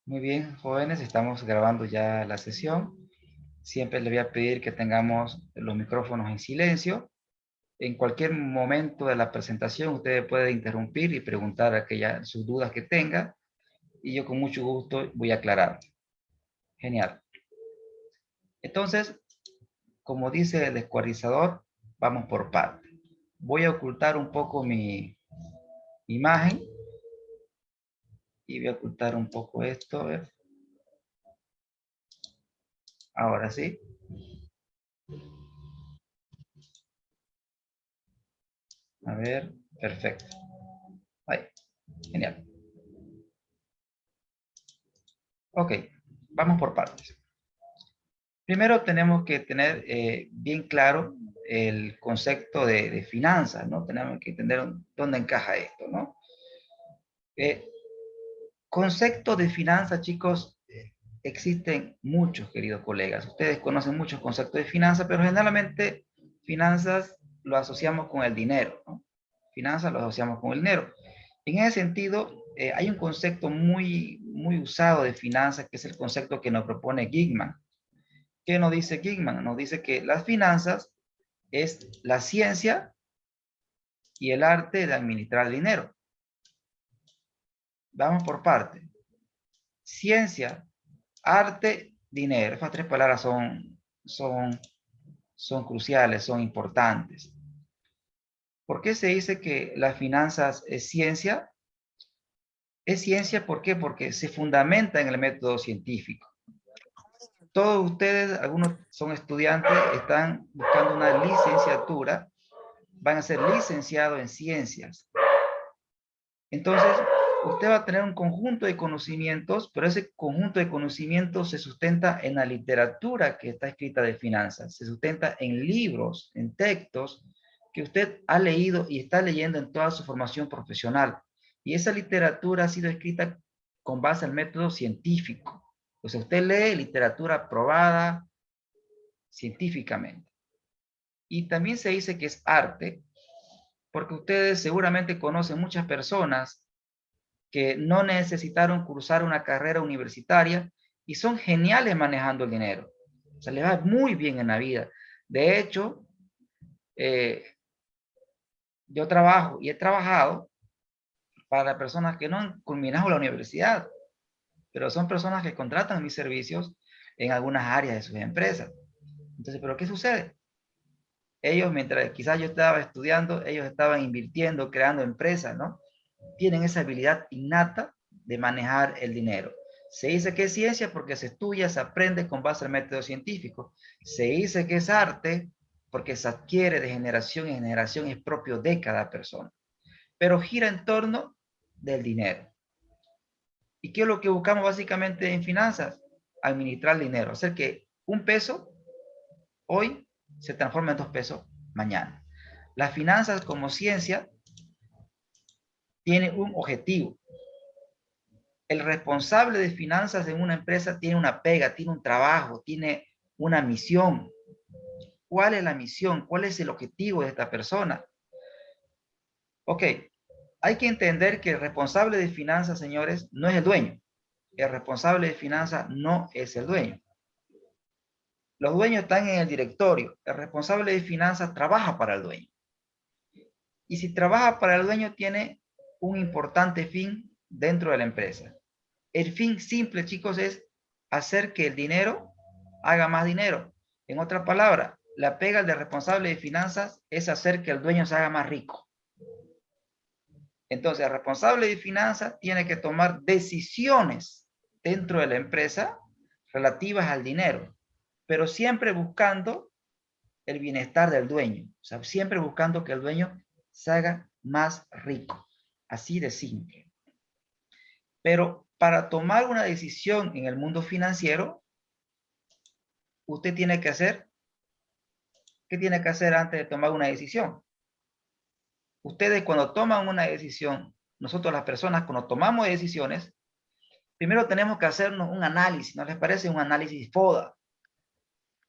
Muy bien, jóvenes, estamos grabando ya la sesión. Siempre les voy a pedir que tengamos los micrófonos en silencio. En cualquier momento de la presentación, ustedes pueden interrumpir y preguntar sus dudas que tengan, y yo con mucho gusto voy a aclarar. Genial. Entonces, como dice el descuartizador, vamos por partes. Voy a ocultar un poco mi imagen y voy a ocultar un poco esto. A ver. Ahora sí. A ver, perfecto. Ahí, genial. Ok, vamos por partes. Primero tenemos que tener bien claro el concepto de finanzas, ¿no? Tenemos que entender dónde encaja esto, ¿no? Eh, Concepto de finanzas, chicos, existen muchos, queridos colegas. Ustedes conocen muchos conceptos de finanzas, pero generalmente finanzas lo asociamos con el dinero, ¿no? Finanzas lo asociamos con el dinero. En ese sentido, hay un concepto muy usado de finanzas, que es el concepto que nos propone Gigman. ¿Qué nos dice Gigman? Nos dice que las finanzas es la ciencia y el arte de administrar el dinero. Vamos por parte. Ciencia, arte, dinero. Estas tres palabras son cruciales, son importantes. ¿Por qué se dice que las finanzas es ciencia? Es ciencia, ¿por qué? Porque se fundamenta en el método científico. Todos ustedes, algunos son estudiantes, están buscando una licenciatura, van a ser licenciados en ciencias. Entonces, usted va a tener un conjunto de conocimientos, pero ese conjunto de conocimientos se sustenta en la literatura que está escrita de finanzas, se sustenta en libros, en textos que usted ha leído y está leyendo en toda su formación profesional. Y esa literatura ha sido escrita con base al método científico. O sea, usted lee literatura probada científicamente. Y también se dice que es arte, porque ustedes seguramente conocen muchas personas que no necesitaron cursar una carrera universitaria y son geniales manejando el dinero. O sea, les va muy bien en la vida. De hecho, yo trabajo y he trabajado para personas que no han culminado la universidad, pero son personas que contratan mis servicios en algunas áreas de sus empresas. Entonces, ¿pero qué sucede? Ellos, mientras quizás yo estaba estudiando, ellos estaban invirtiendo, creando empresas, ¿no? Tienen esa habilidad innata de manejar el dinero. Se dice que es ciencia porque se estudia, se aprende con base al método científico. Se dice que es arte porque se adquiere de generación en generación, es propio de cada persona. Pero gira en torno del dinero. ¿Y qué es lo que buscamos básicamente en finanzas? Administrar el dinero, hacer que un peso hoy se transforme en 2 pesos mañana. Las finanzas como ciencia tiene un objetivo. El responsable de finanzas en una empresa tiene una pega, tiene un trabajo, tiene una misión. ¿Cuál es la misión? ¿Cuál es el objetivo de esta persona? Ok, hay que entender que el responsable de finanzas, señores, no es el dueño. El responsable de finanzas no es el dueño. Los dueños están en el directorio. El responsable de finanzas trabaja para el dueño. Y si trabaja para el dueño, tiene un importante fin dentro de la empresa. El fin simple, chicos, es hacer que el dinero haga más dinero. En otra palabra, la pega del responsable de finanzas es hacer que el dueño se haga más rico. Entonces, el responsable de finanzas tiene que tomar decisiones dentro de la empresa relativas al dinero, pero siempre buscando el bienestar del dueño. O sea, siempre buscando que el dueño se haga más rico. Así de simple. Pero para tomar una decisión en el mundo financiero, usted tiene que hacer, ¿qué tiene que hacer antes de tomar una decisión? Ustedes cuando toman una decisión, nosotros las personas cuando tomamos decisiones, primero tenemos que hacernos un análisis, ¿no les parece? Un análisis FODA.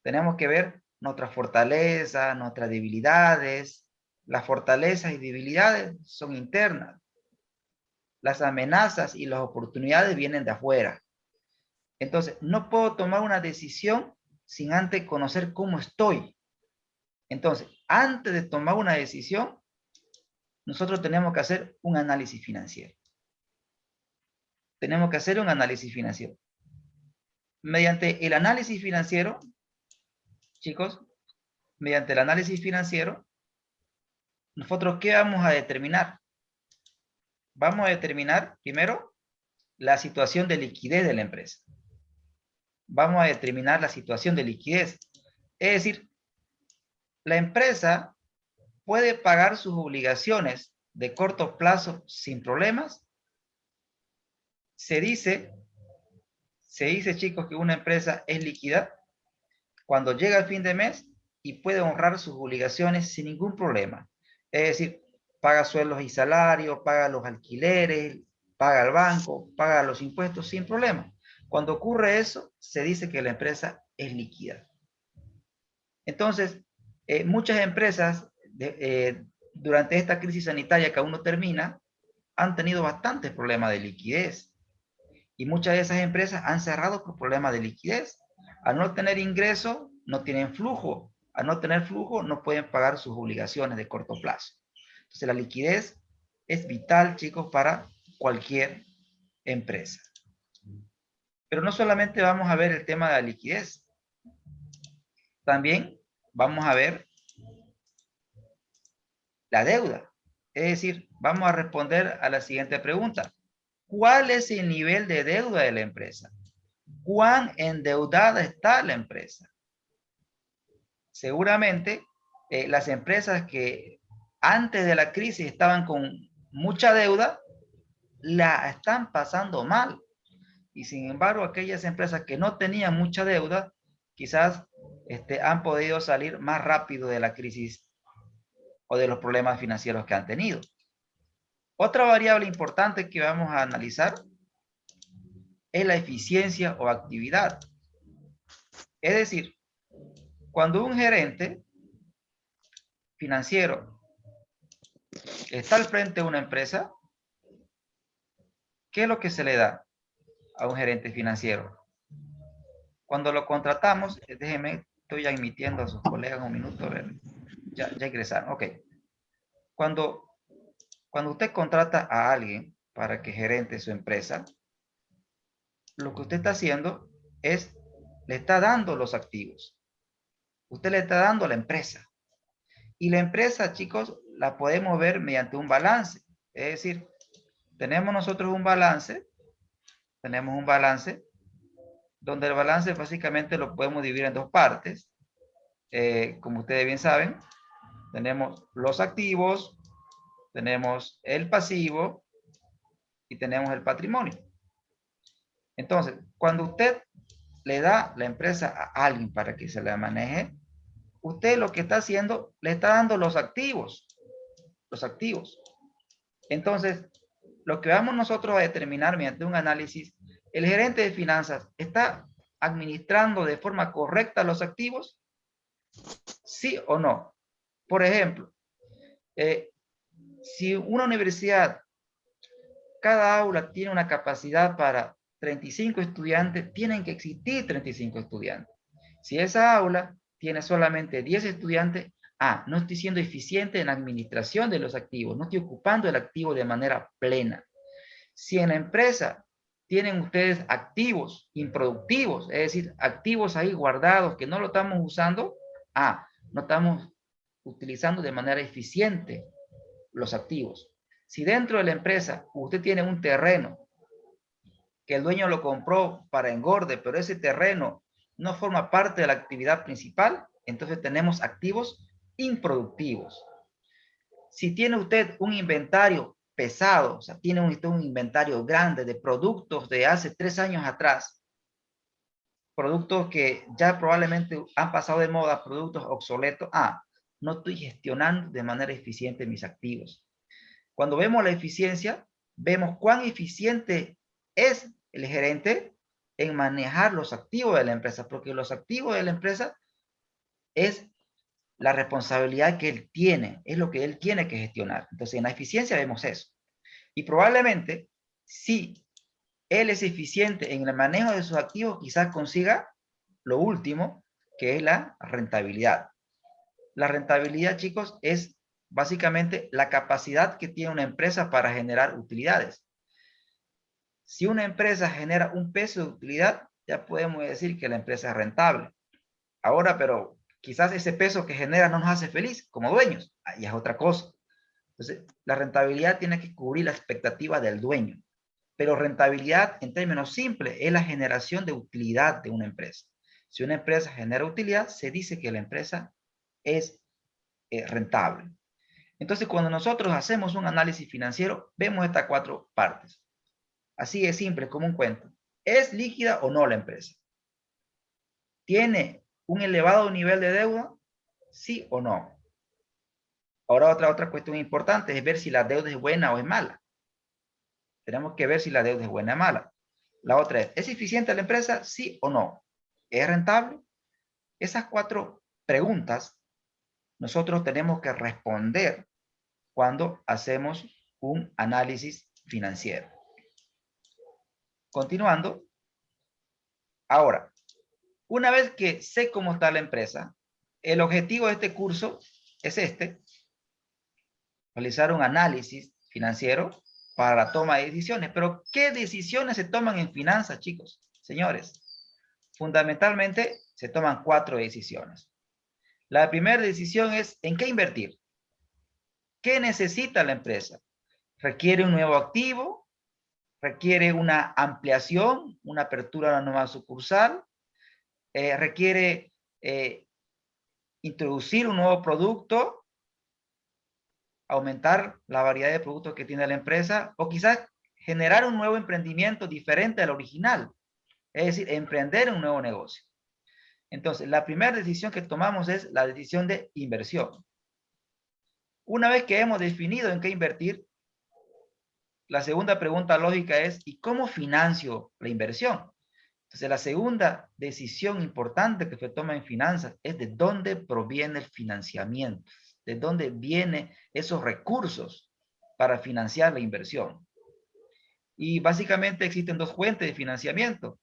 Tenemos que ver nuestras fortalezas, nuestras debilidades. Las fortalezas y debilidades son internas. Las amenazas y las oportunidades vienen de afuera. Entonces, no puedo tomar una decisión sin antes conocer cómo estoy. Entonces, antes de tomar una decisión, nosotros tenemos que hacer un análisis financiero. Tenemos que hacer un análisis financiero. Mediante el análisis financiero, chicos, mediante el análisis financiero, nosotros, ¿qué vamos a determinar? Vamos a determinar, primero, la situación de liquidez de la empresa. Vamos a determinar la situación de liquidez. Es decir, la empresa puede pagar sus obligaciones de corto plazo sin problemas. Se dice, chicos, que una empresa es líquida cuando llega el fin de mes y puede honrar sus obligaciones sin ningún problema. Es decir, paga sueldos y salarios, paga los alquileres, paga el banco, paga los impuestos sin problema. Cuando ocurre eso, se dice que la empresa es líquida. Entonces, muchas empresas durante esta crisis sanitaria que aún no termina, han tenido bastantes problemas de liquidez. Y muchas de esas empresas han cerrado por problemas de liquidez. Al no tener ingreso, no tienen flujo. Al no tener flujo, no pueden pagar sus obligaciones de corto plazo. Entonces, la liquidez es vital, chicos, para cualquier empresa. Pero no solamente vamos a ver el tema de la liquidez. También vamos a ver la deuda. Es decir, vamos a responder a la siguiente pregunta. ¿Cuál es el nivel de deuda de la empresa? ¿Cuán endeudada está la empresa? Seguramente las empresas que antes de la crisis estaban con mucha deuda, la están pasando mal. Y sin embargo, aquellas empresas que no tenían mucha deuda, quizás han podido salir más rápido de la crisis o de los problemas financieros que han tenido. Otra variable importante que vamos a analizar es la eficiencia o actividad. Es decir, cuando un gerente financiero está al frente de una empresa, ¿qué es lo que se le da a un gerente financiero? Cuando lo contratamos, déjeme, estoy ya emitiendo a sus colegas un minuto, a ver, ya ingresaron, ok. Cuando usted contrata a alguien para que gerente su empresa, lo que usted está haciendo es, le está dando los activos. Usted le está dando a la empresa. Y la empresa, chicos, la podemos ver mediante un balance. Es decir, tenemos nosotros un balance, donde el balance básicamente lo podemos dividir en dos partes. Como ustedes bien saben, tenemos los activos, tenemos el pasivo y tenemos el patrimonio. Entonces, cuando usted le da la empresa a alguien para que se la maneje, usted lo que está haciendo, le está dando los activos. Los activos. Entonces, lo que vamos nosotros a determinar mediante un análisis, el gerente de finanzas está administrando de forma correcta los activos, sí o no. Por ejemplo, si una universidad, cada aula tiene una capacidad para 35 estudiantes, tienen que existir 35 estudiantes. Si esa aula tiene solamente 10 estudiantes, no estoy siendo eficiente en la administración de los activos, no estoy ocupando el activo de manera plena. Si en la empresa tienen ustedes activos improductivos, es decir, activos ahí guardados que no lo estamos usando, no estamos utilizando de manera eficiente los activos. Si dentro de la empresa usted tiene un terreno que el dueño lo compró para engorde, pero ese terreno no forma parte de la actividad principal, entonces tenemos activos improductivos. Si tiene usted un inventario pesado, o sea, tiene un inventario grande de productos de hace 3 años atrás, productos que ya probablemente han pasado de moda, productos obsoletos, no estoy gestionando de manera eficiente mis activos. Cuando vemos la eficiencia, vemos cuán eficiente es el gerente en manejar los activos de la empresa, porque los activos de la empresa es la responsabilidad que él tiene, es lo que él tiene que gestionar. Entonces, en la eficiencia vemos eso. Y probablemente, si él es eficiente en el manejo de sus activos, quizás consiga lo último, que es la rentabilidad. La rentabilidad, chicos, es básicamente la capacidad que tiene una empresa para generar utilidades. Si una empresa genera un peso de utilidad, ya podemos decir que la empresa es rentable. Ahora, pero quizás ese peso que genera no nos hace feliz como dueños. Ahí es otra cosa. Entonces, la rentabilidad tiene que cubrir la expectativa del dueño. Pero rentabilidad, en términos simples, es la generación de utilidad de una empresa. Si una empresa genera utilidad, se dice que la empresa es rentable. Entonces, cuando nosotros hacemos un análisis financiero, vemos estas cuatro partes. Así es simple, como un cuento. ¿Es líquida o no la empresa? ¿Tiene un elevado nivel de deuda? ¿Sí o no? Ahora otra cuestión importante es ver si la deuda es buena o es mala. Tenemos que ver si la deuda es buena o mala. La otra ¿es eficiente la empresa? ¿Sí o no? ¿Es rentable? Esas cuatro preguntas nosotros tenemos que responder cuando hacemos un análisis financiero. Continuando. Ahora, una vez que sé cómo está la empresa, el objetivo de este curso es realizar un análisis financiero para la toma de decisiones. Pero, ¿qué decisiones se toman en finanzas, chicos? Señores, fundamentalmente se toman cuatro decisiones. La primera decisión es ¿en qué invertir? ¿Qué necesita la empresa? ¿Requiere un nuevo activo? ¿Requiere una ampliación, una apertura a una nueva sucursal? ¿Requiere introducir un nuevo producto? ¿Aumentar la variedad de productos que tiene la empresa? ¿O quizás generar un nuevo emprendimiento diferente al original? Es decir, emprender un nuevo negocio. Entonces, la primera decisión que tomamos es la decisión de inversión. Una vez que hemos definido en qué invertir, la segunda pregunta lógica es, ¿y cómo financio la inversión? Entonces, la segunda decisión importante que se toma en finanzas es de dónde proviene el financiamiento, de dónde vienen esos recursos para financiar la inversión. Y básicamente existen dos fuentes de financiamiento.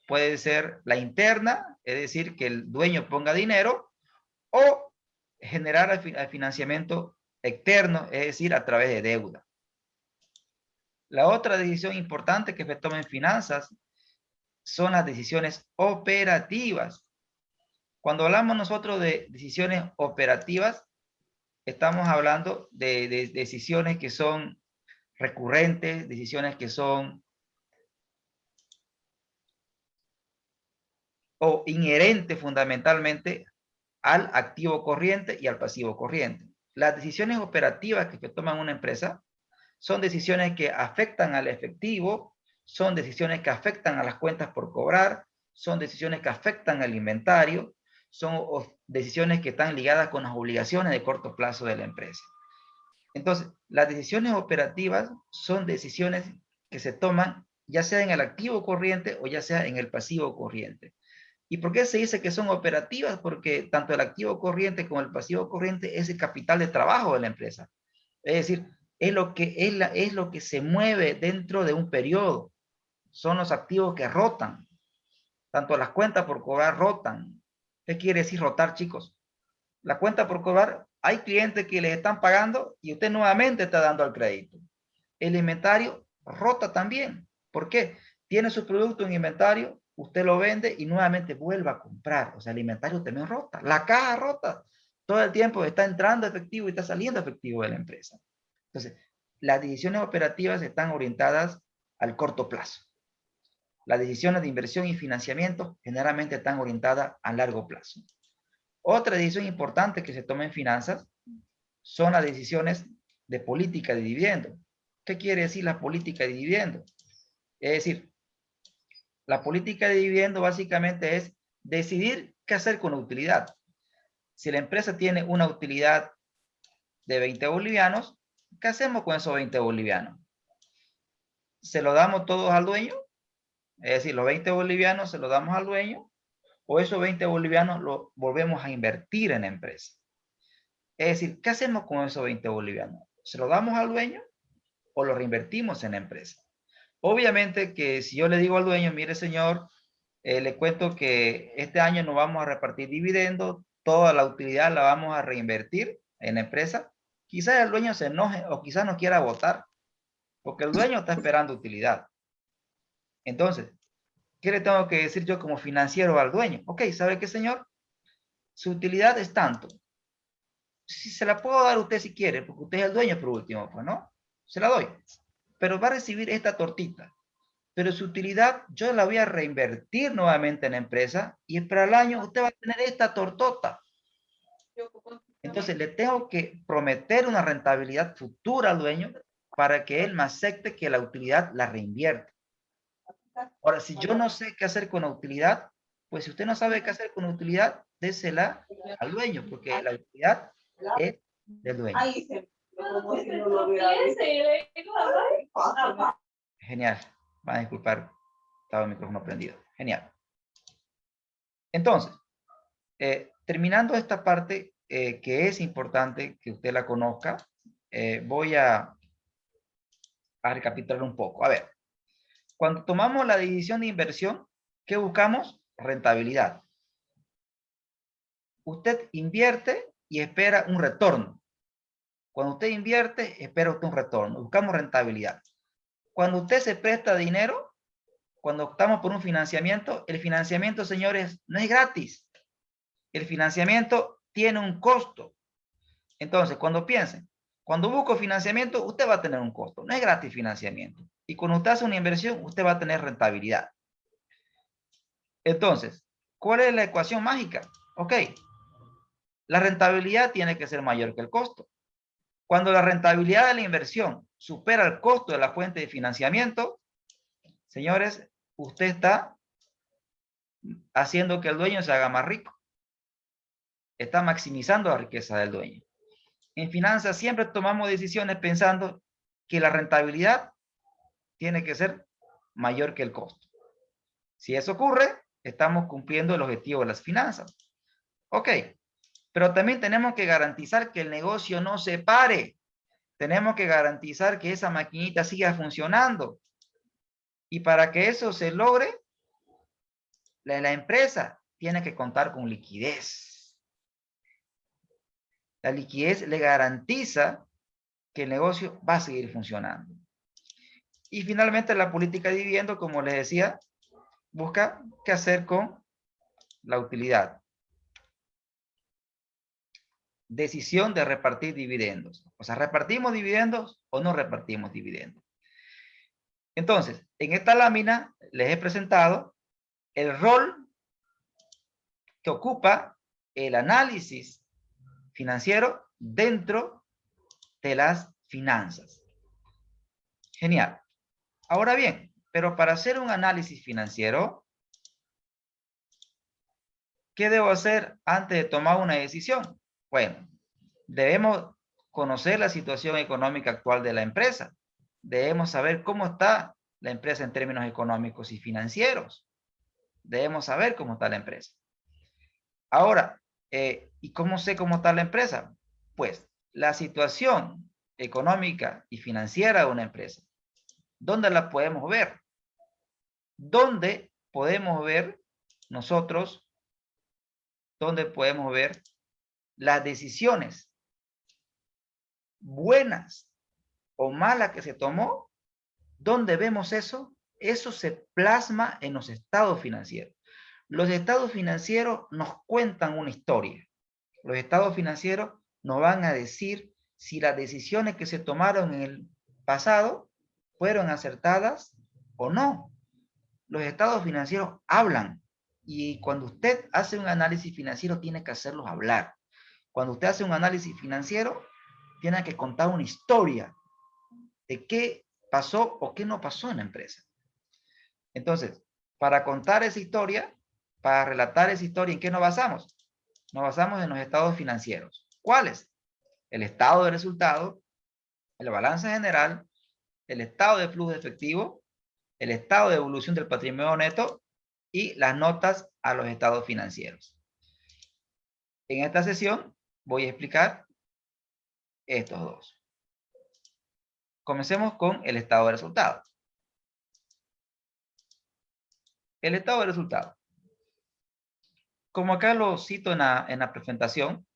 Puede ser la interna, es decir, que el dueño ponga dinero, o generar el financiamiento externo, es decir, a través de deuda. La otra decisión importante que se toma en finanzas son las decisiones operativas. Cuando hablamos nosotros de decisiones operativas, estamos hablando de decisiones que son recurrentes, decisiones que son o inherentes fundamentalmente al activo corriente y al pasivo corriente. Las decisiones operativas que se toman en una empresa son decisiones que afectan al efectivo, son decisiones que afectan a las cuentas por cobrar, son decisiones que afectan al inventario, son decisiones que están ligadas con las obligaciones de corto plazo de la empresa. Entonces, las decisiones operativas son decisiones que se toman ya sea en el activo corriente o ya sea en el pasivo corriente. ¿Y por qué se dice que son operativas? Porque tanto el activo corriente como el pasivo corriente es el capital de trabajo de la empresa. Es decir, es lo que se mueve dentro de un periodo. Son los activos que rotan. Tanto las cuentas por cobrar rotan. ¿Qué quiere decir rotar, chicos? La cuenta por cobrar, hay clientes que les están pagando y usted nuevamente está dando el crédito. El inventario rota también. ¿Por qué? Tiene su producto en inventario, usted lo vende y nuevamente vuelve a comprar. O sea, el inventario también rota. La caja rota. Todo el tiempo está entrando efectivo y está saliendo efectivo de la empresa. Entonces, las decisiones operativas están orientadas al corto plazo. Las decisiones de inversión y financiamiento generalmente están orientadas a largo plazo. Otra decisión importante que se toma en finanzas son las decisiones de política de dividendo. ¿Qué quiere decir la política de dividendo? Es decir, la política de dividendo básicamente es decidir qué hacer con la utilidad. Si la empresa tiene una utilidad de 20 bolivianos, ¿qué hacemos con esos 20 bolivianos? ¿Se lo damos todos al dueño? Es decir, los 20 bolivianos se los damos al dueño, o esos 20 bolivianos los volvemos a invertir en la empresa. Es decir, ¿qué hacemos con esos 20 bolivianos? ¿Se los damos al dueño o los reinvertimos en la empresa? Obviamente que si yo le digo al dueño, mire señor, le cuento que este año no vamos a repartir dividendos, toda la utilidad la vamos a reinvertir en la empresa. Quizás el dueño se enoje o quizás no quiera votar, porque el dueño está esperando utilidad. Entonces, ¿qué le tengo que decir yo como financiero al dueño? Ok, ¿sabe qué, señor? Su utilidad es tanto. Si se la puedo dar a usted si quiere, porque usted es el dueño por último, pues, ¿no? Se la doy. Pero va a recibir esta tortita. Pero su utilidad yo la voy a reinvertir nuevamente en la empresa y para el año usted va a tener esta tortota. Entonces le tengo que prometer una rentabilidad futura al dueño para que él me acepte que la utilidad la reinvierte. Ahora, si yo no sé qué hacer con la utilidad, pues si usted no sabe qué hacer con la utilidad, désela al dueño, porque la utilidad es del dueño. Genial. Van a disculpar, estaba el micrófono prendido. Genial. Entonces, terminando esta parte que es importante que usted la conozca, voy a recapitular un poco. A ver, cuando tomamos la decisión de inversión, ¿qué buscamos? Rentabilidad. Usted invierte y espera un retorno. Cuando usted invierte, espera usted un retorno. Buscamos rentabilidad. Cuando usted se presta dinero, cuando optamos por un financiamiento, el financiamiento, señores, no es gratis. El financiamiento tiene un costo. Entonces, cuando piensen, cuando busco financiamiento, usted va a tener un costo. No es gratis financiamiento. Y cuando usted hace una inversión, usted va a tener rentabilidad. Entonces, ¿cuál es la ecuación mágica? Ok, la rentabilidad tiene que ser mayor que el costo. Cuando la rentabilidad de la inversión supera el costo de la fuente de financiamiento, señores, usted está haciendo que el dueño se haga más rico. Está maximizando la riqueza del dueño. En finanzas siempre tomamos decisiones pensando que la rentabilidad tiene que ser mayor que el costo. Si eso ocurre, estamos cumpliendo el objetivo de las finanzas. Ok, pero también tenemos que garantizar que el negocio no se pare. Tenemos que garantizar que esa maquinita siga funcionando. Y para que eso se logre, la empresa tiene que contar con liquidez. La liquidez le garantiza que el negocio va a seguir funcionando. Y finalmente la política de dividendo, como les decía, busca qué hacer con la utilidad. Decisión de repartir dividendos. O sea, ¿repartimos dividendos o no repartimos dividendos? Entonces, en esta lámina les he presentado el rol que ocupa el análisis financiero dentro de las finanzas. Genial. Ahora bien, pero para hacer un análisis financiero, ¿qué debo hacer antes de tomar una decisión? Bueno, debemos conocer la situación económica actual de la empresa. Debemos saber cómo está la empresa en términos económicos y financieros. Debemos saber cómo está la empresa. Ahora, ¿y cómo sé cómo está la empresa? Pues la situación económica y financiera de una empresa. ¿Dónde la podemos ver? ¿Dónde podemos ver nosotros, dónde podemos ver las decisiones buenas o malas que se tomó? ¿Dónde vemos eso? Eso se plasma en los estados financieros. Los estados financieros nos cuentan una historia. Los estados financieros nos van a decir si las decisiones que se tomaron en el pasado fueron acertadas o no. Los estados financieros hablan y cuando usted hace un análisis financiero tiene que hacerlos hablar. Cuando usted hace un análisis financiero, tiene que contar una historia de qué pasó o qué no pasó en la empresa. Entonces, para contar esa historia, para relatar esa historia, ¿en qué nos basamos? Nos basamos en los estados financieros. ¿Cuáles? El estado de resultado, el balance general, el estado de flujo de efectivo, el estado de evolución del patrimonio neto y las notas a los estados financieros. En esta sesión voy a explicar estos dos. Comencemos con el estado de resultados. El estado de resultado. Como acá lo cito en la presentación,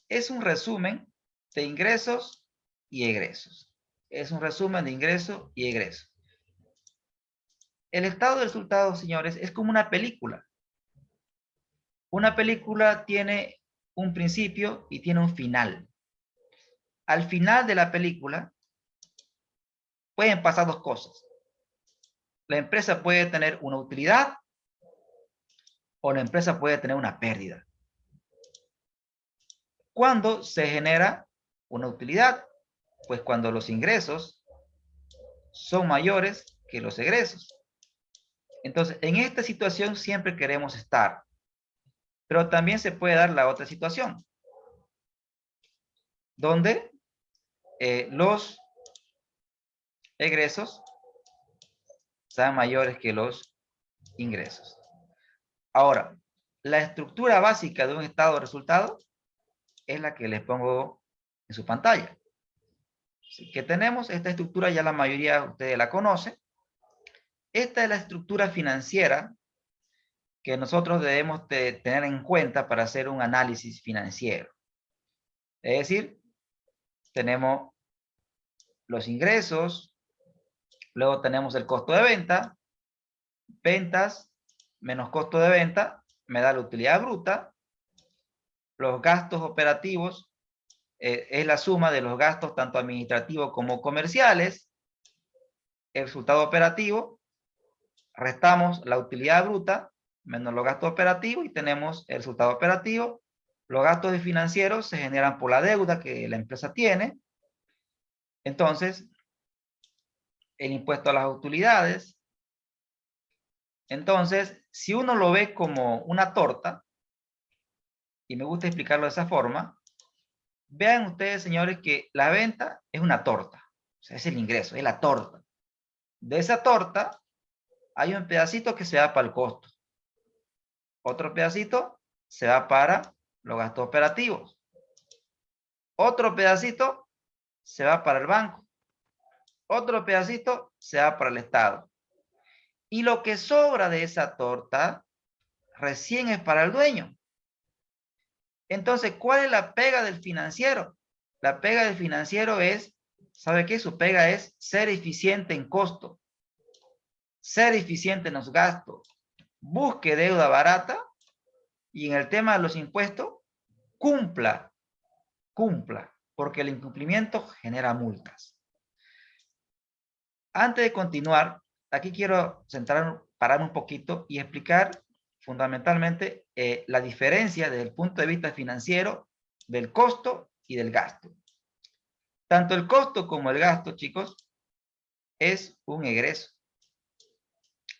es un resumen de ingresos y egresos. Es un resumen de ingresos y egresos. El estado de resultados, señores, es como una película. Una película tiene un principio y tiene un final. Al final de la película pueden pasar dos cosas. La empresa puede tener una utilidad o la empresa puede tener una pérdida. ¿Cuándo se genera una utilidad? Pues cuando los ingresos son mayores que los egresos. Entonces, en esta situación siempre queremos estar. Pero también se puede dar la otra situación, donde los egresos sean mayores que los ingresos. Ahora, la estructura básica de un estado de resultado es la que les pongo en su pantalla. Así que tenemos esta estructura, ya la mayoría de ustedes la conocen. Esta es la estructura financiera que nosotros debemos tener en cuenta para hacer un análisis financiero. Es decir, tenemos los ingresos, luego tenemos el costo de venta, ventas menos costo de venta me da la utilidad bruta, los gastos operativos es la suma de los gastos tanto administrativos como comerciales, el resultado operativo, restamos la utilidad bruta menos los gastos operativos y tenemos el resultado operativo. Los gastos financieros se generan por la deuda que la empresa tiene. Entonces, el impuesto a las utilidades. Entonces, si uno lo ve como una torta, y me gusta explicarlo de esa forma, vean ustedes, señores, que la venta es una torta. O sea, es el ingreso, es la torta. De esa torta hay un pedacito que se va para el costo. Otro pedacito se va para los gastos operativos. Otro pedacito se va para el banco. Otro pedacito se va para el Estado. Y lo que sobra de esa torta recién es para el dueño. Entonces, ¿cuál es la pega del financiero? La pega del financiero es, ¿sabe qué? Su pega es ser eficiente en costo, ser eficiente en los gastos, busque deuda barata y en el tema de los impuestos, cumpla, porque el incumplimiento genera multas. Antes de continuar, aquí quiero parar un poquito y explicar fundamentalmente la diferencia desde el punto de vista financiero del costo y del gasto. Tanto el costo como el gasto, chicos, es un egreso.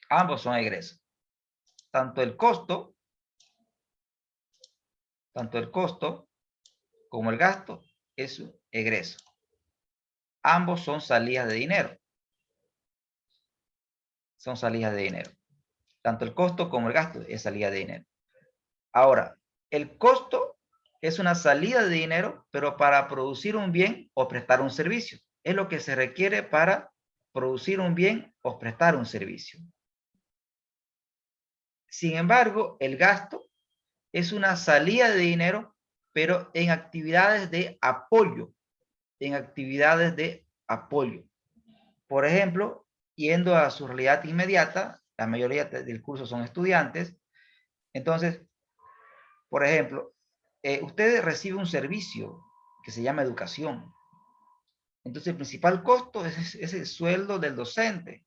Ambos son egresos. Tanto el costo como el gasto es un egreso. Ambos son salidas de dinero. Son salidas de dinero. Tanto el costo como el gasto es salida de dinero. Ahora, el costo es una salida de dinero, pero para producir un bien o prestar un servicio. Es lo que se requiere para producir un bien o prestar un servicio. Sin embargo, el gasto es una salida de dinero, pero en actividades de apoyo. En actividades de apoyo. Por ejemplo, yendo a su realidad inmediata, la mayoría del curso son estudiantes. Entonces, por ejemplo, usted recibe un servicio que se llama educación. Entonces, el principal costo es el sueldo del docente.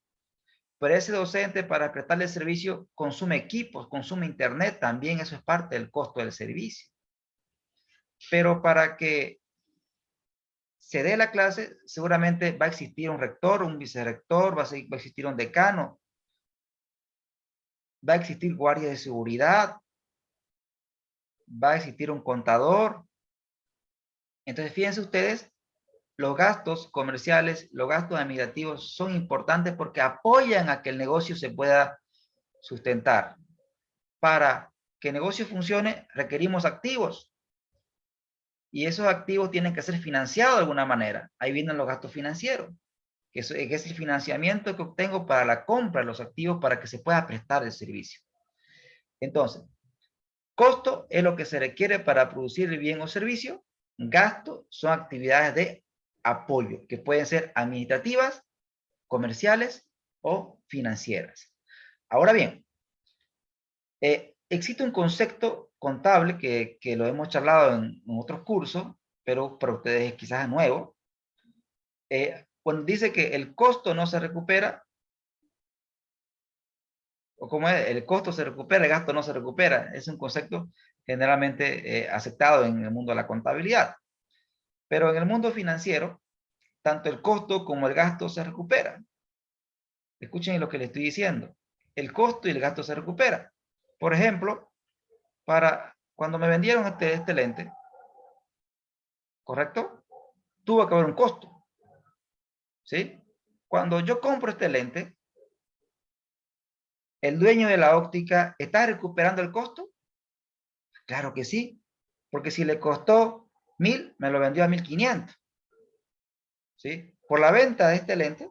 Pero ese docente, para prestarle servicio, consume equipos, consume internet, también eso es parte del costo del servicio. Pero para que se dé la clase, seguramente va a existir un rector, un vicerrector, va a existir un decano, va a existir guardia de seguridad, va a existir un contador. Entonces, fíjense ustedes, los gastos comerciales, los gastos administrativos son importantes porque apoyan a que el negocio se pueda sustentar. Para que el negocio funcione, requerimos activos. Y esos activos tienen que ser financiados de alguna manera. Ahí vienen los gastos financieros. que es el financiamiento que obtengo para la compra de los activos para que se pueda prestar el servicio. Entonces, costo es lo que se requiere para producir el bien o servicio. Gasto son actividades de apoyo, que pueden ser administrativas, comerciales o financieras. Ahora bien, existe un concepto contable que lo hemos charlado en otros cursos, pero para ustedes quizás es nuevo. Cuando dice que el costo no se recupera, o como es, el costo se recupera, el gasto no se recupera, es un concepto generalmente aceptado en el mundo de la contabilidad. Pero en el mundo financiero, tanto el costo como el gasto se recuperan. Escuchen lo que les estoy diciendo. El costo y el gasto se recuperan. Por ejemplo, cuando me vendieron este lente, ¿correcto? Tuvo que haber un costo, ¿sí? Cuando yo compro este lente, ¿el dueño de la óptica está recuperando el costo? Claro que sí, porque si le costó 1.000, me lo vendió a 1.500, ¿sí? Por la venta de este lente,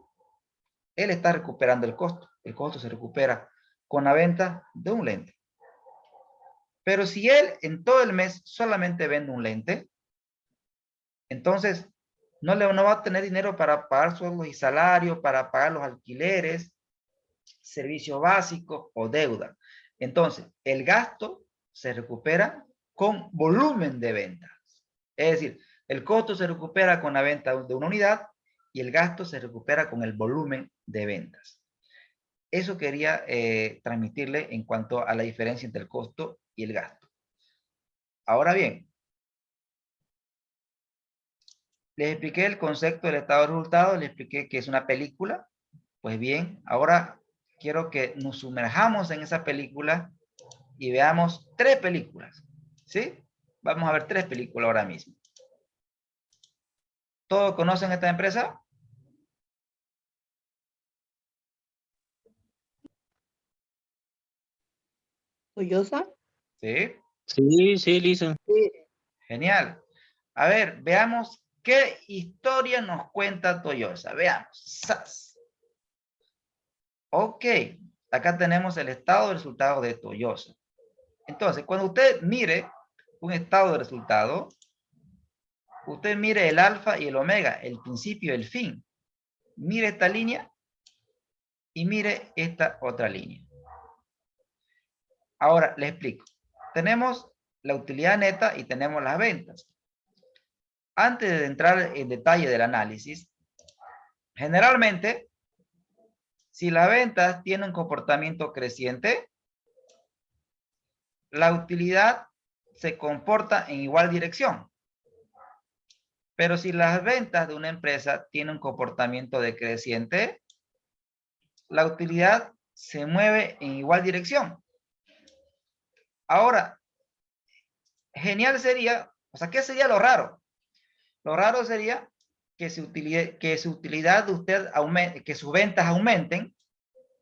él está recuperando el costo. El costo se recupera con la venta de un lente. Pero si él en todo el mes solamente vende un lente, entonces no va a tener dinero para pagar sueldos y salarios, para pagar los alquileres, servicios básicos o deuda. Entonces, el gasto se recupera con volumen de ventas. Es decir, el costo se recupera con la venta de una unidad y el gasto se recupera con el volumen de ventas. Eso quería transmitirle en cuanto a la diferencia entre el costo y el gasto. Ahora bien, les expliqué el concepto del estado de resultados, les expliqué que es una película. Pues bien, ahora quiero que nos sumerjamos en esa película y veamos 3 películas, ¿sí? Vamos a ver 3 películas ahora mismo. ¿Todos conocen esta empresa? ¿Toyosa? Sí, Sí, sí, Lisa. Sí. genial. A ver, veamos qué historia nos cuenta Toyosa. Veamos. ¡Sas! Ok, acá tenemos el estado de resultados de Toyosa. Entonces, cuando usted mire un estado de resultado, usted mire el alfa y el omega, el principio y el fin. Mire esta línea y mire esta otra línea. Ahora, le explico. Tenemos la utilidad neta y tenemos las ventas. Antes de entrar en detalle del análisis, generalmente, si las ventas tienen un comportamiento creciente, la utilidad se comporta en igual dirección. Pero si las ventas de una empresa tienen un comportamiento decreciente, la utilidad se mueve en igual dirección. Ahora, genial sería, o sea, ¿qué sería lo raro? Lo raro sería que su utilidad de usted aumente, que sus ventas aumenten,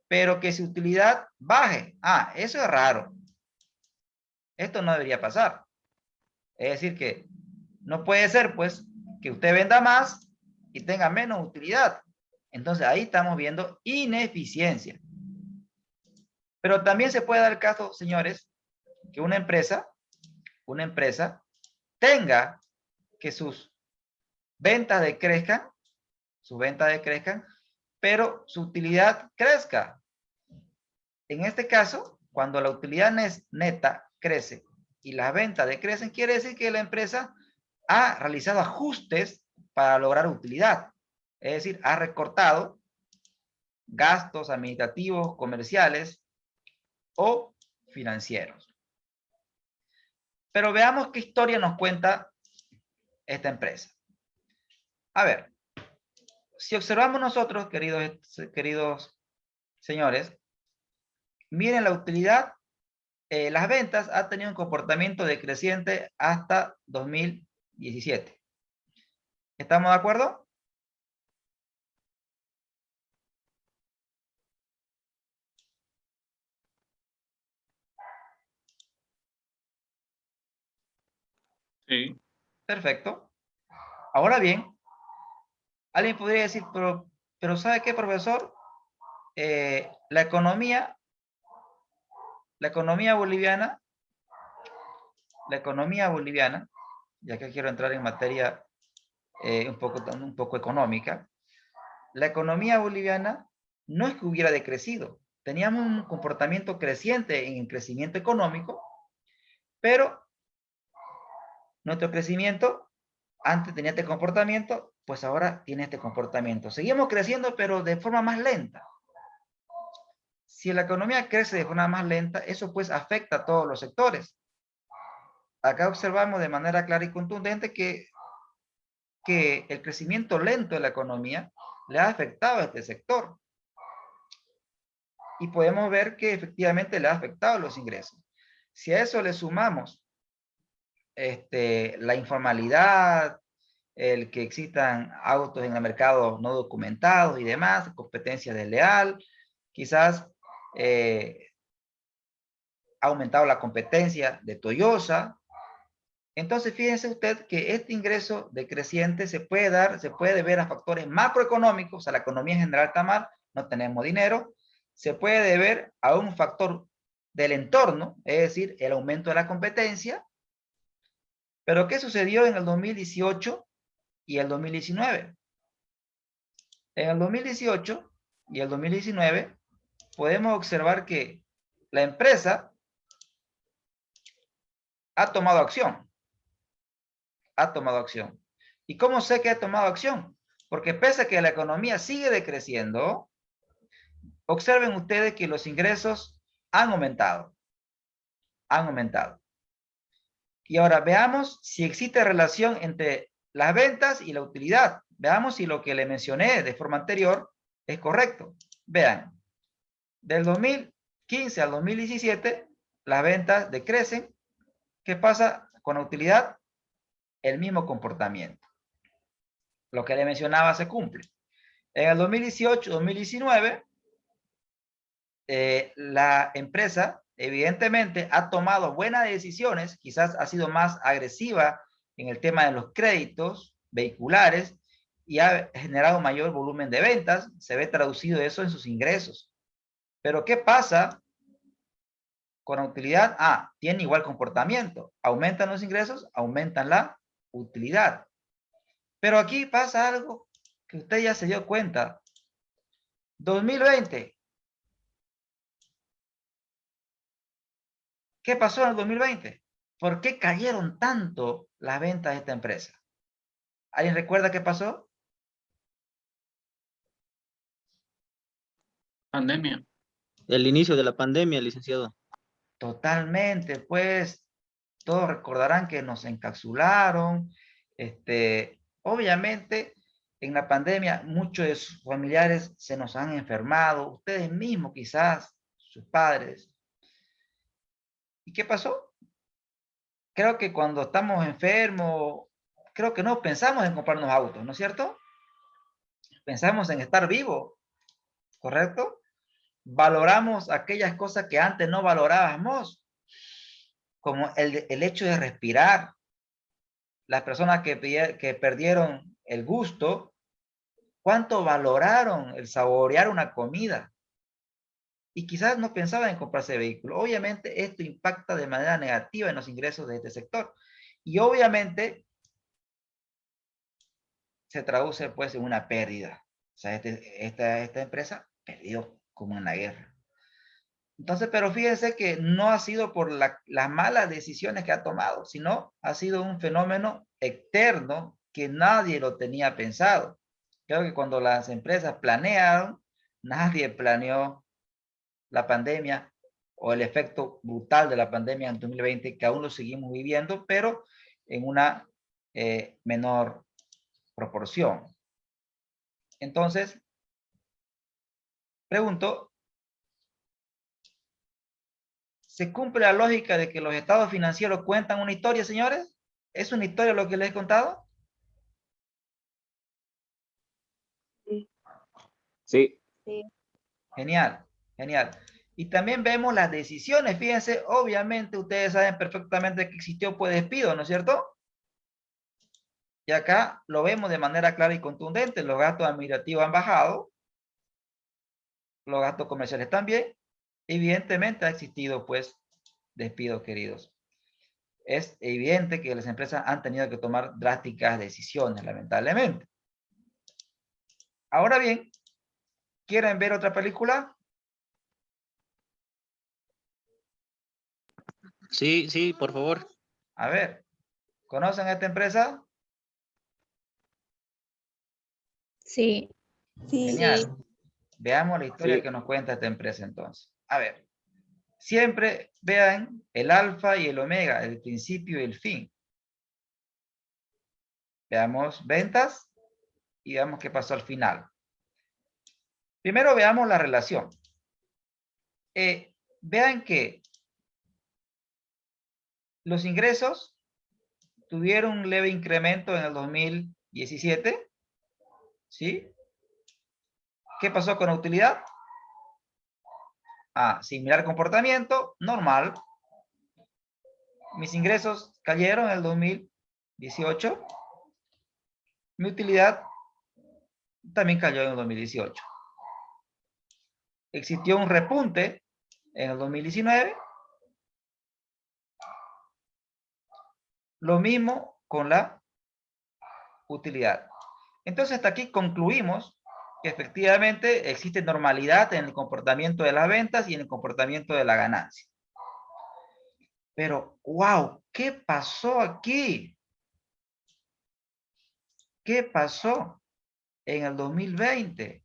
pero que su utilidad baje. Ah, eso es raro. Esto no debería pasar. Es decir, que no puede ser, pues, que usted venda más y tenga menos utilidad. Entonces, ahí estamos viendo ineficiencia. Pero también se puede dar el caso, señores, que una empresa tenga que sus ventas decrezcan, pero su utilidad crezca. En este caso, cuando la utilidad neta crece y las ventas decrecen, quiere decir que la empresa ha realizado ajustes para lograr utilidad. Es decir, ha recortado gastos administrativos, comerciales o financieros. Pero veamos qué historia nos cuenta esta empresa. A ver, si observamos nosotros, queridos señores, miren la utilidad, las ventas han tenido un comportamiento decreciente hasta 2017. ¿Estamos de acuerdo? Sí. Perfecto. Ahora bien, alguien podría decir, Pero ¿sabe qué, profesor? La economía boliviana, ya que quiero entrar en materia un poco económica, la economía boliviana no es que hubiera decrecido. Teníamos un comportamiento creciente en el crecimiento económico, pero nuestro crecimiento antes tenía este comportamiento, pues ahora tiene este comportamiento. Seguimos creciendo, pero de forma más lenta. Si la economía crece de forma más lenta, eso pues afecta a todos los sectores. Acá observamos de manera clara y contundente que el crecimiento lento de la economía le ha afectado a este sector. Y podemos ver que efectivamente le ha afectado los ingresos. Si a eso le sumamos la informalidad, el que existan autos en el mercado no documentados y demás, competencia desleal, quizás ha aumentado la competencia de Toyota. Entonces, fíjense usted que este ingreso decreciente se puede ver a factores macroeconómicos, o sea, la economía en general está mal, no tenemos dinero, se puede deber a un factor del entorno, es decir, el aumento de la competencia. Pero ¿qué sucedió en el 2018 y el 2019? En el 2018 y el 2019 podemos observar que la empresa ha tomado acción. ¿Y cómo sé que ha tomado acción? Porque pese a que la economía sigue decreciendo, observen ustedes que los ingresos han aumentado. Y ahora veamos si existe relación entre las ventas y la utilidad. Veamos si lo que le mencioné de forma anterior es correcto. Vean, del 2015 al 2017, las ventas decrecen. ¿Qué pasa con la utilidad? El mismo comportamiento. Lo que le mencionaba se cumple. En el 2018-2019, la empresa evidentemente ha tomado buenas decisiones, quizás ha sido más agresiva en el tema de los créditos vehiculares y ha generado mayor volumen de ventas, se ve traducido eso en sus ingresos. Pero ¿qué pasa con la utilidad? Tiene igual comportamiento, aumentan los ingresos, aumentan la utilidad. Pero aquí pasa algo que usted ya se dio cuenta. 2020. ¿Qué pasó en el 2020? ¿Por qué cayeron tanto las ventas de esta empresa? ¿Alguien recuerda qué pasó? Pandemia. El inicio de la pandemia, licenciado. Totalmente, pues todos recordarán que nos encapsularon. Obviamente, en la pandemia, muchos de sus familiares se nos han enfermado, ustedes mismos quizás, sus padres. ¿Y qué pasó? Creo que cuando estamos enfermos, creo que no pensamos en comprarnos autos, ¿no es cierto? Pensamos en estar vivos, ¿correcto? Valoramos aquellas cosas que antes no valorábamos, como el hecho de respirar. Las personas que perdieron el gusto, ¿cuánto valoraron el saborear una comida? Y quizás no pensaban en comprarse vehículo. Obviamente esto impacta de manera negativa en los ingresos de este sector. Y obviamente se traduce pues en una pérdida. O sea, esta empresa perdió como en la guerra. Entonces, pero fíjense que no ha sido por las malas decisiones que ha tomado, sino ha sido un fenómeno externo que nadie lo tenía pensado. Creo que cuando las empresas planearon, nadie planeó la pandemia o el efecto brutal de la pandemia en 2020, que aún lo seguimos viviendo, pero en una menor proporción. Entonces, pregunto, ¿se cumple la lógica de que los estados financieros cuentan una historia, señores? ¿Es una historia lo que les he contado? Sí. Genial, genial. Y también vemos las decisiones. Fíjense, obviamente ustedes saben perfectamente que existió pues despido, ¿no es cierto? Y acá lo vemos de manera clara y contundente. Los gastos administrativos han bajado los gastos comerciales también. Evidentemente ha existido pues despidos, queridos. Es evidente que las empresas han tenido que tomar drásticas decisiones, lamentablemente. Ahora bien, ¿quieren ver otra película? Sí, sí, por favor. A ver, ¿conocen esta empresa? Sí. Genial. Veamos la historia Sí. que nos cuenta esta empresa entonces. A ver, siempre vean el alfa y el omega, el principio y el fin. Veamos ventas y veamos qué pasó al final. Primero veamos la relación. Vean que los ingresos tuvieron un leve incremento en el 2017. ¿Sí? ¿Qué pasó con la utilidad? Similar comportamiento, normal. Mis ingresos cayeron en el 2018. Mi utilidad también cayó en el 2018. Existió un repunte en el 2019. Lo mismo con la utilidad. Entonces hasta aquí concluimos que efectivamente existe normalidad en el comportamiento de las ventas y en el comportamiento de la ganancia. Pero, wow, ¿qué pasó aquí? ¿Qué pasó en el 2020?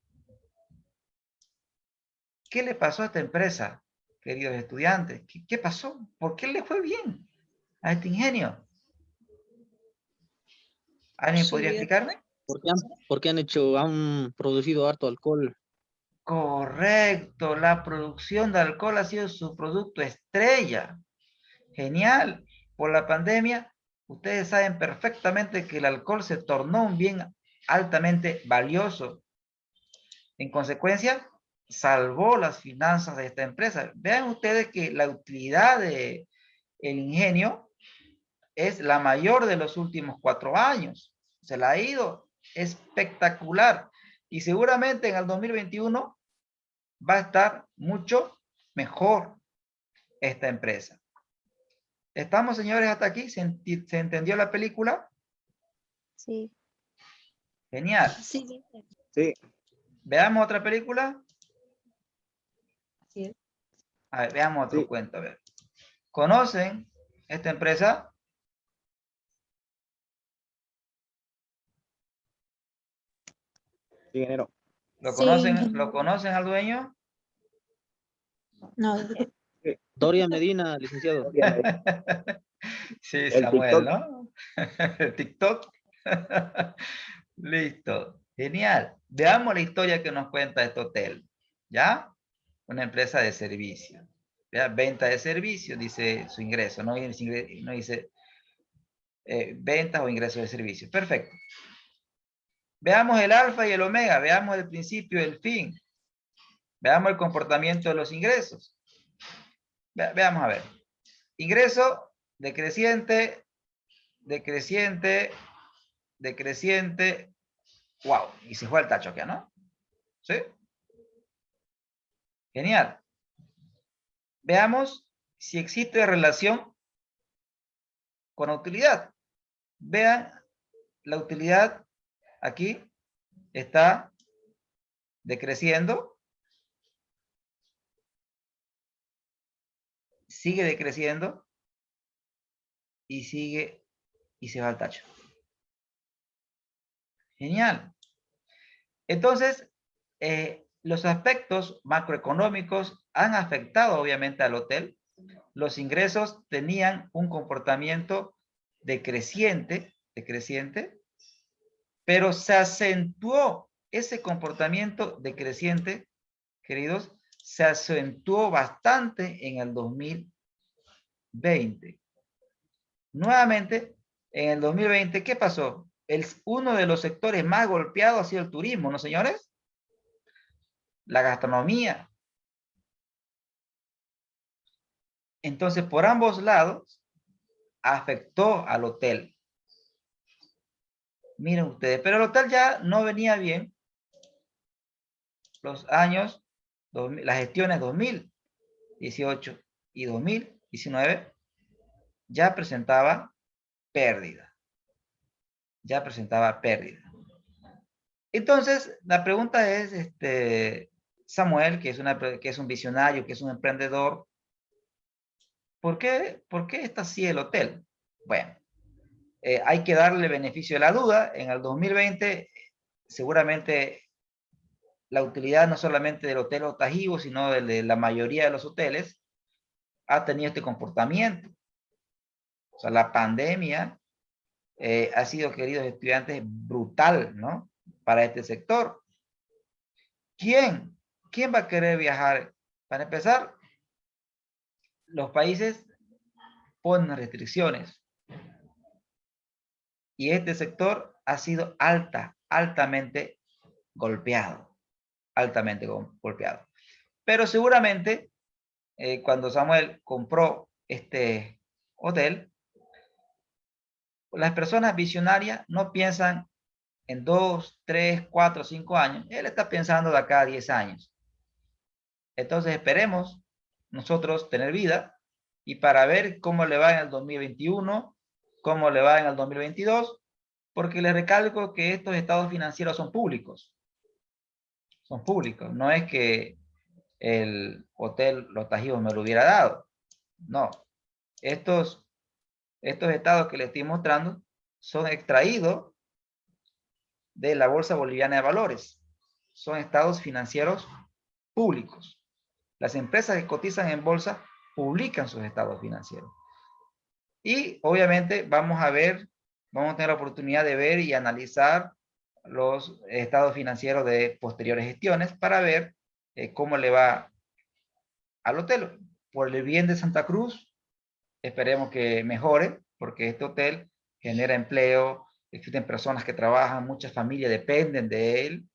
¿Qué le pasó a esta empresa, queridos estudiantes? ¿Qué pasó? ¿Por qué le fue bien a este ingenio? ¿Alguien podría explicarme? Porque han producido harto alcohol. Correcto, la producción de alcohol ha sido su producto estrella. Genial. Por la pandemia, ustedes saben perfectamente que el alcohol se tornó un bien altamente valioso. En consecuencia, salvó las finanzas de esta empresa. Vean ustedes que la utilidad del ingenio es la mayor de los últimos 4 años. Se la ha ido espectacular. Y seguramente en el 2021 va a estar mucho mejor esta empresa. ¿Estamos, señores, hasta aquí? ¿Se entendió la película? Sí. Genial. Sí. Sí. Veamos otra película. Sí. A ver, veamos otro Sí. cuento. A ver. ¿Conocen esta empresa? Sí, ingeniero. ¿Lo conocen al dueño? No. Doria Medina, licenciado. Sí, El Samuel, TikTok. ¿no? El TikTok. Listo. Genial. Veamos la historia que nos cuenta este hotel. ¿Ya? Una empresa de servicio. ¿Ya? Venta de servicios, dice su ingreso. No dice ventas o ingresos de servicios. Perfecto. Veamos el alfa y el omega. Veamos el principio y el fin. Veamos el comportamiento de los ingresos. Veamos a ver. Ingreso decreciente, decreciente, decreciente. Wow. Y se fue al tacho acá, ¿no? ¿Sí? Genial. Veamos si existe relación con la utilidad. Vean, la utilidad aquí está decreciendo. Sigue decreciendo. Y sigue y se va al tacho. Genial. Entonces, los aspectos macroeconómicos han afectado obviamente al hotel. Los ingresos tenían un comportamiento decreciente, pero se acentuó ese comportamiento decreciente, queridos, se acentuó bastante en el 2020. Nuevamente, en el 2020, ¿qué pasó? Uno de los sectores más golpeados ha sido el turismo, ¿no, señores? La gastronomía. Entonces, por ambos lados, afectó al hotel. Miren ustedes, pero el hotel ya no venía bien. Los años las gestiones 2018 y 2019 ya presentaba pérdida. Ya presentaba pérdida. Entonces, la pregunta es, Samuel, que es un visionario, que es un emprendedor, ¿por qué está así el hotel? Bueno, hay que darle beneficio de la duda. En el 2020, seguramente la utilidad no solamente del Hotel Otajibo, sino de la mayoría de los hoteles, ha tenido este comportamiento. O sea, la pandemia ha sido, queridos estudiantes, brutal, ¿no? Para este sector. ¿Quién va a querer viajar? Para empezar, los países ponen restricciones. Y este sector ha sido altamente golpeado. Altamente golpeado. Pero seguramente, cuando Samuel compró este hotel, las personas visionarias no piensan en 2, 3, 4, 5 años. Él está pensando de acá a 10 años. Entonces esperemos nosotros tener vida y para ver cómo le va en el 2021, cómo le va en el 2022, porque les recalco que estos estados financieros son públicos. Son públicos. No es que el hotel Los Tajivos me lo hubiera dado. No. Estos estados que les estoy mostrando son extraídos de la Bolsa Boliviana de Valores. Son estados financieros públicos. Las empresas que cotizan en bolsa publican sus estados financieros. Y obviamente vamos a tener la oportunidad de ver y analizar los estados financieros de posteriores gestiones para ver cómo le va al hotel. Por el bien de Santa Cruz, esperemos que mejore, porque este hotel genera empleo, existen personas que trabajan, muchas familias dependen de él,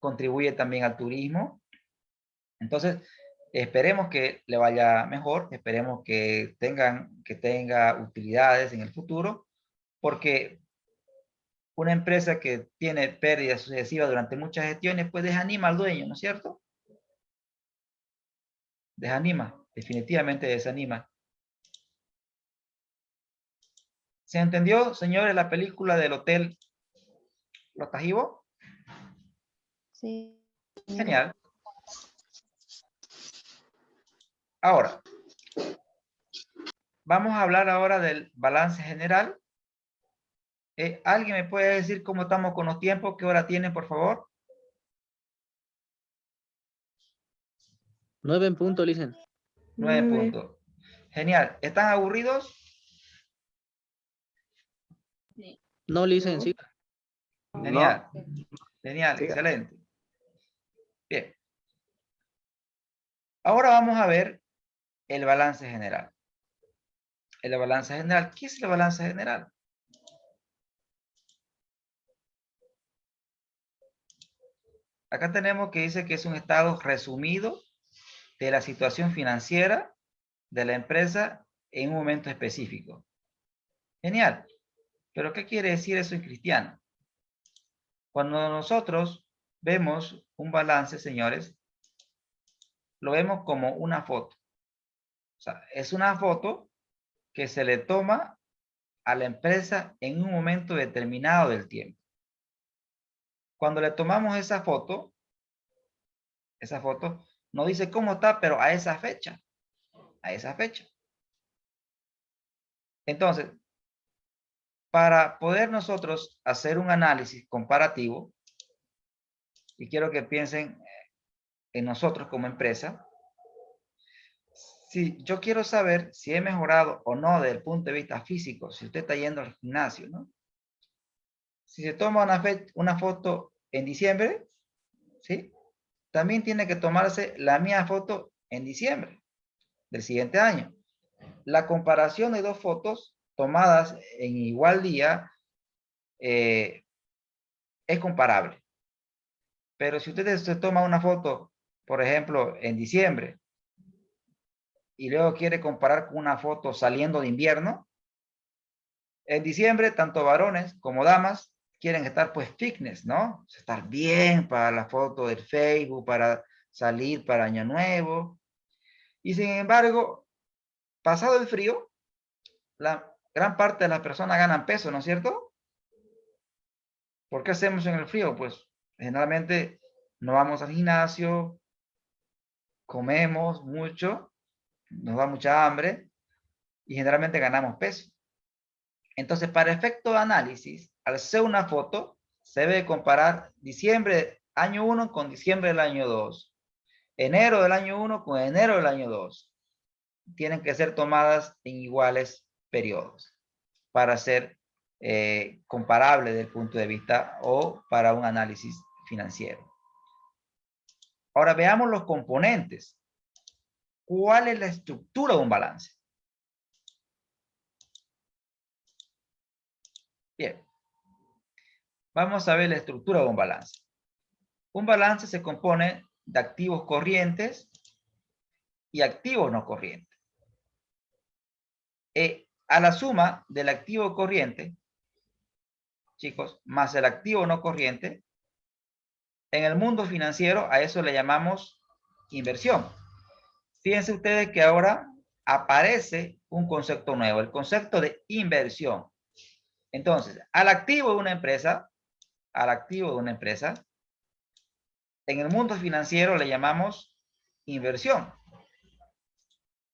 contribuye también al turismo. Entonces, esperemos que le vaya mejor, esperemos que tenga utilidades en el futuro, porque una empresa que tiene pérdidas sucesivas durante muchas gestiones, pues desanima al dueño, ¿no es cierto? Desanima, definitivamente desanima. ¿Se entendió, señores, la película del Hotel Los Tajivos? Sí. Genial. Ahora, vamos a hablar ahora del balance general. ¿Alguien me puede decir cómo estamos con los tiempos? ¿Qué hora tienen, por favor? 9 en punto, Licen. 9 puntos. Genial. ¿Están aburridos? No, Licen, sí. Genial. No. Genial, Sí. excelente. Bien. Ahora vamos a ver el balance general. El balance general. ¿Qué es el balance general? Acá tenemos que dice que es un estado resumido de la situación financiera de la empresa en un momento específico. Genial. Pero ¿qué quiere decir eso en cristiano? Cuando nosotros vemos un balance, señores, lo vemos como una foto. O sea, es una foto que se le toma a la empresa en un momento determinado del tiempo. Cuando le tomamos esa foto no dice cómo está, pero a esa fecha. A esa fecha. Entonces, para poder nosotros hacer un análisis comparativo, y quiero que piensen en nosotros como empresa, si yo quiero saber si he mejorado o no desde el punto de vista físico, si usted está yendo al gimnasio, ¿no? Si se toma una foto en diciembre, ¿sí? También tiene que tomarse la misma foto en diciembre del siguiente año. La comparación de dos fotos tomadas en igual día es comparable. Pero si usted se toma una foto, por ejemplo, en diciembre, y luego quiere comparar con una foto saliendo de invierno, en diciembre tanto varones como damas quieren estar pues fitness, ¿no? Estar bien para la foto del Facebook, para salir para Año Nuevo. Y sin embargo, pasado el frío, la gran parte de las personas ganan peso, ¿no es cierto? ¿Por qué hacemos en el frío? Pues generalmente no vamos al gimnasio, comemos mucho, nos da mucha hambre y generalmente ganamos peso. Entonces, para efecto de análisis, al hacer una foto, se debe comparar diciembre año 1 con diciembre del año 2. Enero del año 1 con enero del año 2. Tienen que ser tomadas en iguales periodos para ser comparable desde el punto de vista o para un análisis financiero. Ahora veamos los componentes. ¿Cuál es la estructura de un balance? Bien. Vamos a ver la estructura de un balance. Un balance se compone de activos corrientes y activos no corrientes. A la suma del activo corriente, chicos, más el activo no corriente, en el mundo financiero a eso le llamamos inversión. Fíjense ustedes que ahora aparece un concepto nuevo, el concepto de inversión. Entonces, al activo de una empresa, en el mundo financiero le llamamos inversión.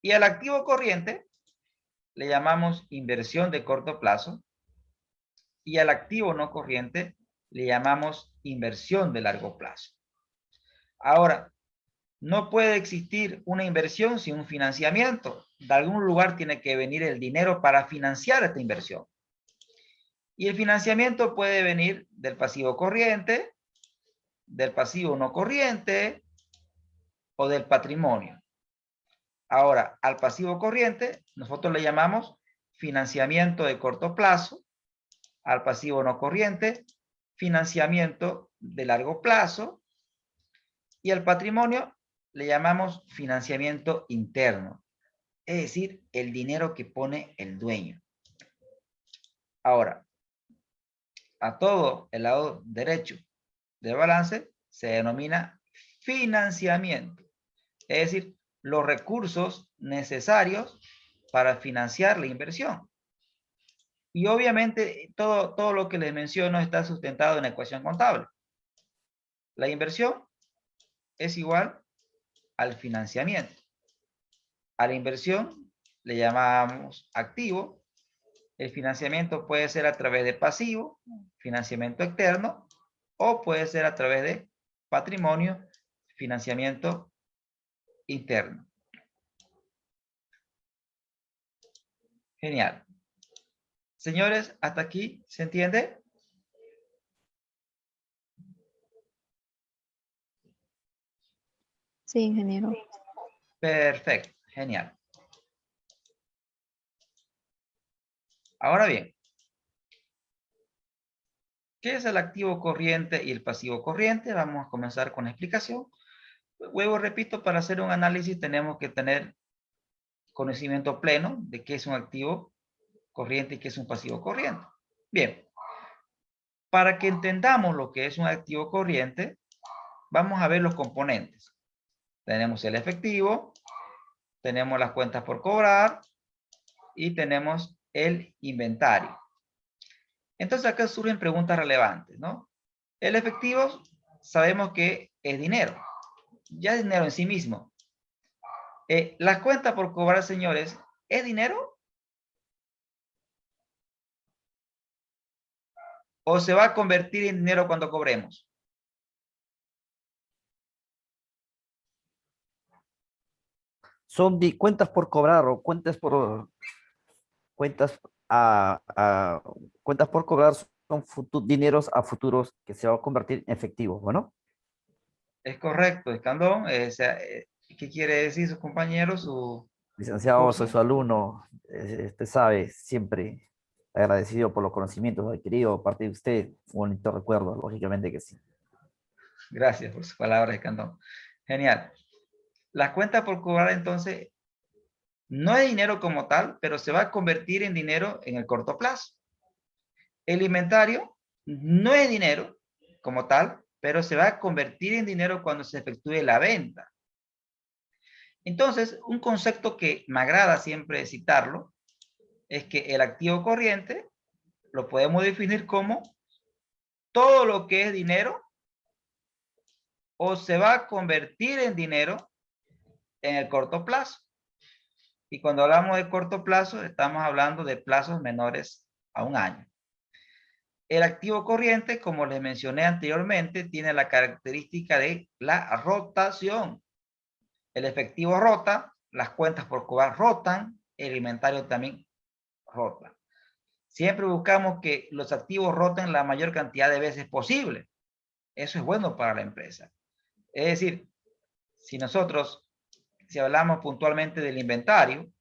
Y al activo corriente le llamamos inversión de corto plazo. Y al activo no corriente le llamamos inversión de largo plazo. Ahora, no puede existir una inversión sin un financiamiento. De algún lugar tiene que venir el dinero para financiar esta inversión. Y el financiamiento puede venir del pasivo corriente, del pasivo no corriente o del patrimonio. Ahora, al pasivo corriente nosotros le llamamos financiamiento de corto plazo, al pasivo no corriente, financiamiento de largo plazo, y al patrimonio le llamamos financiamiento interno, es decir, el dinero que pone el dueño. Ahora, a todo el lado derecho del balance se denomina financiamiento, es decir, los recursos necesarios para financiar la inversión. Y obviamente todo lo que les menciono está sustentado en la ecuación contable. La inversión es igual al financiamiento. A la inversión le llamamos activo. El financiamiento puede ser a través de pasivo, financiamiento externo, o puede ser a través de patrimonio, financiamiento interno. Genial. Señores, ¿hasta aquí se entiende? Sí, ingeniero. Perfecto, genial. Ahora bien, ¿qué es el activo corriente y el pasivo corriente? Vamos a comenzar con la explicación. Luego, repito, para hacer un análisis tenemos que tener conocimiento pleno de qué es un activo corriente y qué es un pasivo corriente. Bien, para que entendamos lo que es un activo corriente, vamos a ver los componentes. Tenemos el efectivo, tenemos las cuentas por cobrar y tenemos el inventario. Entonces acá surgen preguntas relevantes, ¿no? El efectivo sabemos que es dinero, ya es dinero en sí mismo. Las cuentas por cobrar, señores, ¿es dinero? ¿O se va a convertir en dinero cuando cobremos? Son cuentas por cobrar o cuentas por cuentas cuentas por cobrar son dineros a futuros que se va a convertir en efectivo, ¿bueno? Es correcto, Escandón. ¿Qué quiere decir sus compañeros? Su Licenciado, soy curso. su alumno, usted sabe, siempre agradecido por los conocimientos adquiridos a partir de usted. Un bonito recuerdo, lógicamente que sí. Gracias por sus palabras, Escandón. Genial. Las cuentas por cobrar, entonces, no es dinero como tal, pero se va a convertir en dinero en el corto plazo. El inventario no es dinero como tal, pero se va a convertir en dinero cuando se efectúe la venta. Entonces, un concepto que me agrada siempre citarlo es que el activo corriente lo podemos definir como todo lo que es dinero o se va a convertir en dinero en el corto plazo. Y cuando hablamos de corto plazo, estamos hablando de plazos menores a un año. El activo corriente, como les mencioné anteriormente, tiene la característica de la rotación. El efectivo rota, las cuentas por cobrar rotan, el inventario también rota. Siempre buscamos que los activos roten la mayor cantidad de veces posible. Eso es bueno para la empresa. Es decir, si hablamos puntualmente del inventario,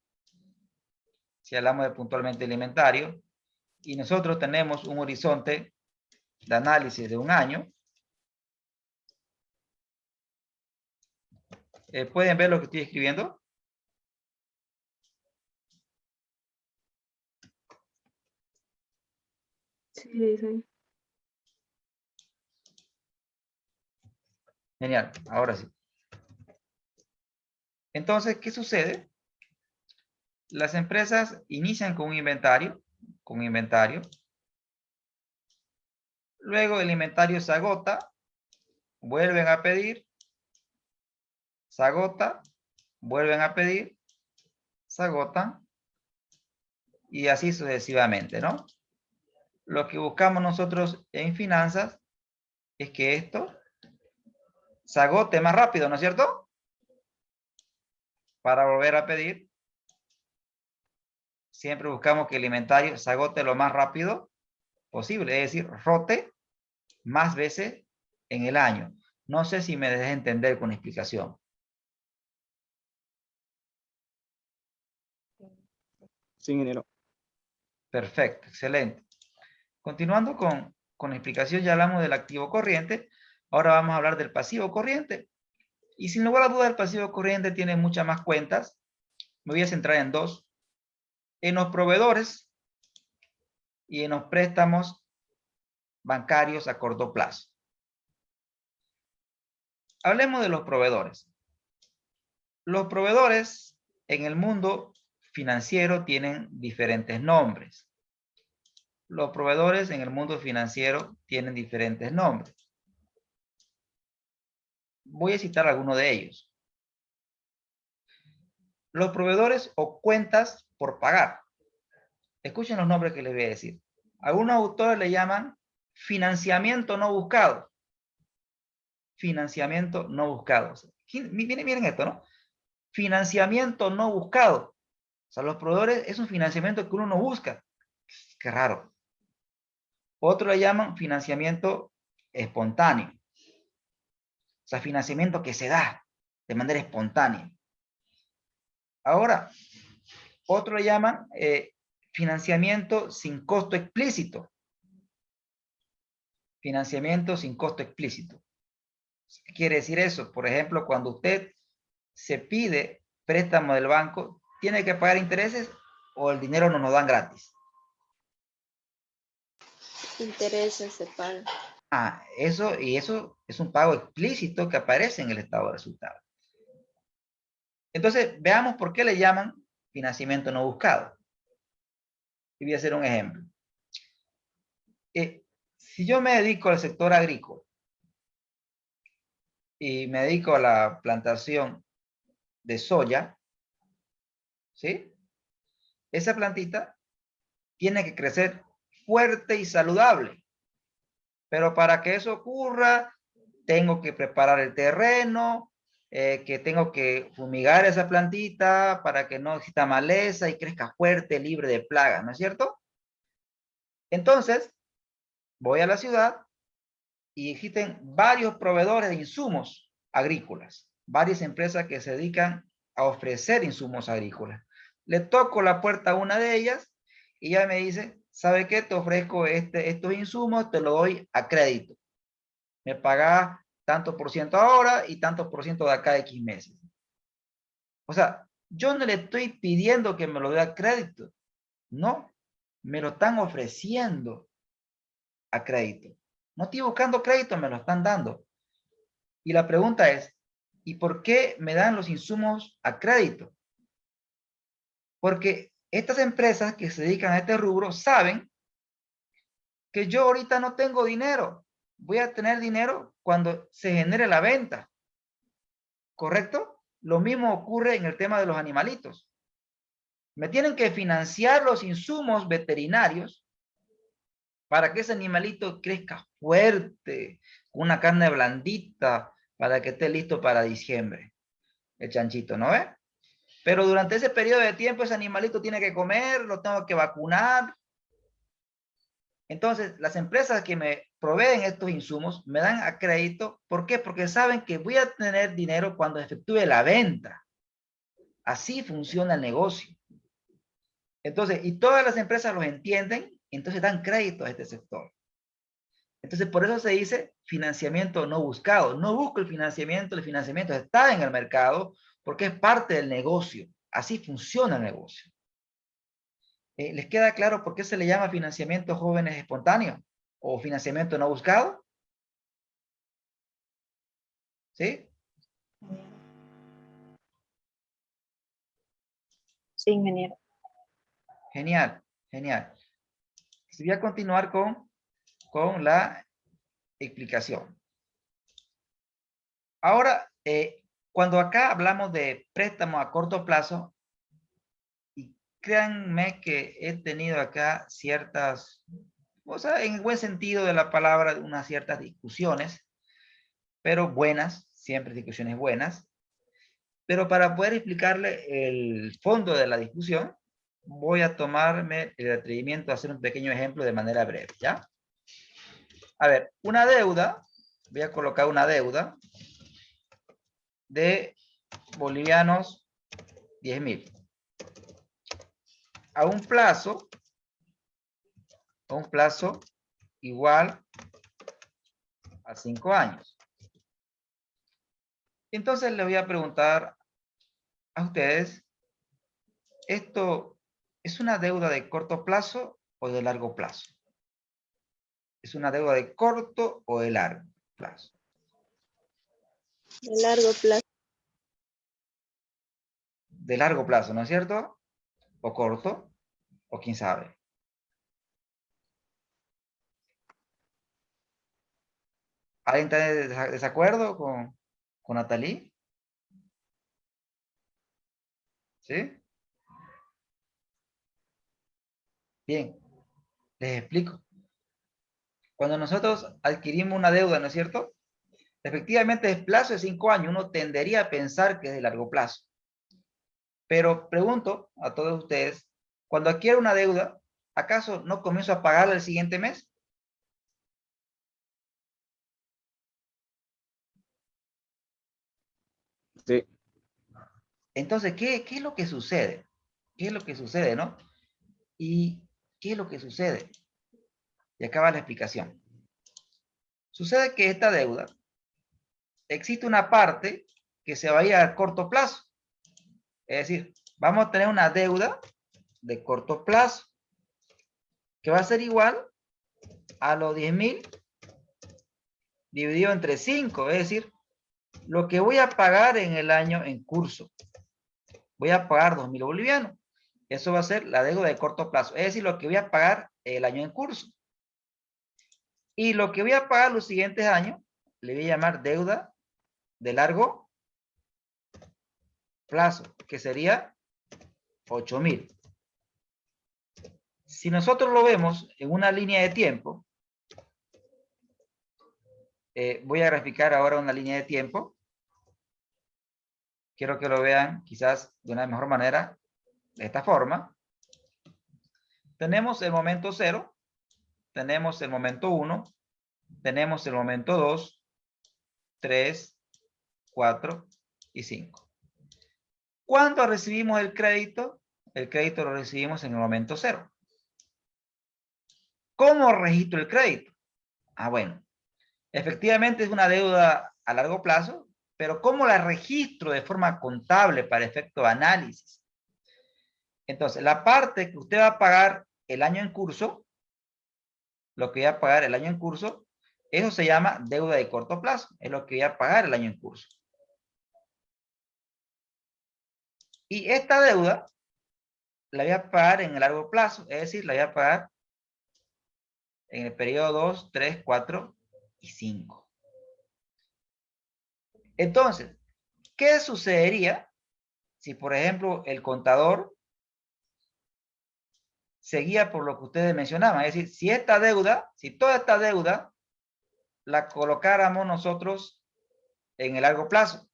y nosotros tenemos un horizonte de análisis de un año, ¿pueden ver lo que estoy escribiendo? Sí, sí. Genial, ahora sí. Entonces, ¿qué sucede? Las empresas inician con un inventario, luego el inventario se agota, vuelven a pedir, se agota, vuelven a pedir, se agotan, y así sucesivamente, ¿no? Lo que buscamos nosotros en finanzas es que esto se agote más rápido, ¿no es cierto? Para volver a pedir, siempre buscamos que el inventario se agote lo más rápido posible, es decir, rote más veces en el año. No sé si me dejé entender con la explicación. Sí, ingeniero. Perfecto, excelente. Continuando con la explicación, ya hablamos del activo corriente. Ahora vamos a hablar del pasivo corriente. Y sin lugar a dudas, el pasivo corriente tiene muchas más cuentas. Me voy a centrar en dos. En los proveedores y en los préstamos bancarios a corto plazo. Hablemos de los proveedores. Los proveedores en el mundo financiero tienen diferentes nombres. Los proveedores en el mundo financiero tienen diferentes nombres. Voy a citar algunos de ellos. Los proveedores o cuentas por pagar. Escuchen los nombres que les voy a decir. Algunos autores le llaman financiamiento no buscado. Financiamiento no buscado. Miren esto, ¿no? Financiamiento no buscado. O sea, los proveedores es un financiamiento que uno no busca. Qué raro. Otro le llaman financiamiento espontáneo. O sea, financiamiento que se da de manera espontánea. Ahora, otro le llaman financiamiento sin costo explícito. Financiamiento sin costo explícito. ¿Qué quiere decir eso? Por ejemplo, cuando usted se pide préstamo del banco, ¿tiene que pagar intereses o el dinero no nos dan gratis? Intereses se pagan. Eso es un pago explícito que aparece en el estado de resultados. Entonces, veamos por qué le llaman financiamiento no buscado. Y voy a hacer un ejemplo. Si yo me dedico al sector agrícola y me dedico a la plantación de soya, ¿sí? Esa plantita tiene que crecer fuerte y saludable. Pero para que eso ocurra, tengo que preparar el terreno, que tengo que fumigar esa plantita para que no exista maleza y crezca fuerte, libre de plagas, ¿no es cierto? Entonces, voy a la ciudad y existen varios proveedores de insumos agrícolas, varias empresas que se dedican a ofrecer insumos agrícolas. Le toco la puerta a una de ellas y ella me dice, ¿sabe qué? Te ofrezco estos insumos, te lo doy a crédito. Me pagas tanto por ciento ahora y tanto por ciento de acá a X meses. O sea, yo no le estoy pidiendo que me lo dé a crédito. No, me lo están ofreciendo a crédito. No estoy buscando crédito, me lo están dando. Y la pregunta es, ¿y por qué me dan los insumos a crédito? Porque estas empresas que se dedican a este rubro saben que yo ahorita no tengo dinero. Voy a tener dinero cuando se genere la venta. ¿Correcto? Lo mismo ocurre en el tema de los animalitos. Me tienen que financiar los insumos veterinarios para que ese animalito crezca fuerte, con una carne blandita, para que esté listo para diciembre. El chanchito, ¿no ve? Pero durante ese periodo de tiempo ese animalito tiene que comer, lo tengo que vacunar. Entonces, las empresas que me proveen estos insumos me dan a crédito. ¿Por qué? Porque saben que voy a tener dinero cuando efectúe la venta. Así funciona el negocio. Entonces, y todas las empresas los entienden, entonces dan crédito a este sector. Entonces, por eso se dice financiamiento no buscado. No busco el financiamiento está en el mercado porque es parte del negocio. Así funciona el negocio. ¿Les queda claro por qué se le llama financiamiento jóvenes espontáneo o financiamiento no buscado? ¿Sí? Sí, ingeniero. Genial, genial. Voy a continuar con la explicación. Ahora, cuando acá hablamos de préstamo a corto plazo, y créanme que he tenido acá ciertas, o sea, en el buen sentido de la palabra, unas ciertas discusiones, pero buenas, siempre discusiones buenas. Pero para poder explicarle el fondo de la discusión, voy a tomarme el atrevimiento de hacer un pequeño ejemplo de manera breve, ¿ya? A ver, una deuda, voy a colocar una deuda de bolivianos 10.000. A un plazo igual a 5 años. Entonces le voy a preguntar a ustedes, ¿esto es una deuda de corto plazo o de largo plazo? ¿Es una deuda de corto o de largo plazo? De largo plazo. De largo plazo, ¿no es cierto? ¿O corto? ¿O quién sabe? ¿Alguien está de desacuerdo con Nathalie? ¿Sí? Bien, les explico. Cuando nosotros adquirimos una deuda, ¿no es cierto? Efectivamente, el plazo de 5 años. Uno tendería a pensar que es de largo plazo. Pero pregunto a todos ustedes, cuando adquiero una deuda, ¿acaso no comienzo a pagarla el siguiente mes? Sí. Entonces, ¿qué es lo que sucede? ¿Qué es lo que sucede, no? ¿Y qué es lo que sucede? Y acá va la explicación. Sucede que esta deuda, existe una parte que se va a ir a corto plazo. Es decir, vamos a tener una deuda de corto plazo que va a ser igual a los 10.000 dividido entre 5. Es decir, lo que voy a pagar en el año en curso. Voy a pagar 2.000 bolivianos. Eso va a ser la deuda de corto plazo. Es decir, lo que voy a pagar el año en curso. Y lo que voy a pagar los siguientes años, le voy a llamar deuda de largo plazo, que sería 8.000. Si nosotros lo vemos en una línea de tiempo, voy a graficar ahora una línea de tiempo. Quiero que lo vean quizás de una mejor manera, de esta forma. Tenemos el momento 0, tenemos el momento 1, tenemos el momento 2, 3, 4 y 5. ¿Cuándo recibimos el crédito? El crédito lo recibimos en el momento 0. ¿Cómo registro el crédito? Ah, bueno, efectivamente es una deuda a largo plazo, pero ¿cómo la registro de forma contable para efecto de análisis? Entonces, la parte que usted va a pagar el año en curso, lo que va a pagar el año en curso, Eso se llama deuda de corto plazo. Es lo que voy a pagar el año en curso. Y esta deuda la voy a pagar en el largo plazo. Es decir, la voy a pagar en el periodo 2, 3, 4 y 5. Entonces, ¿qué sucedería si, por ejemplo, el contador seguía por lo que ustedes mencionaban? Es decir, si toda esta deuda la colocáramos nosotros en el largo plazo.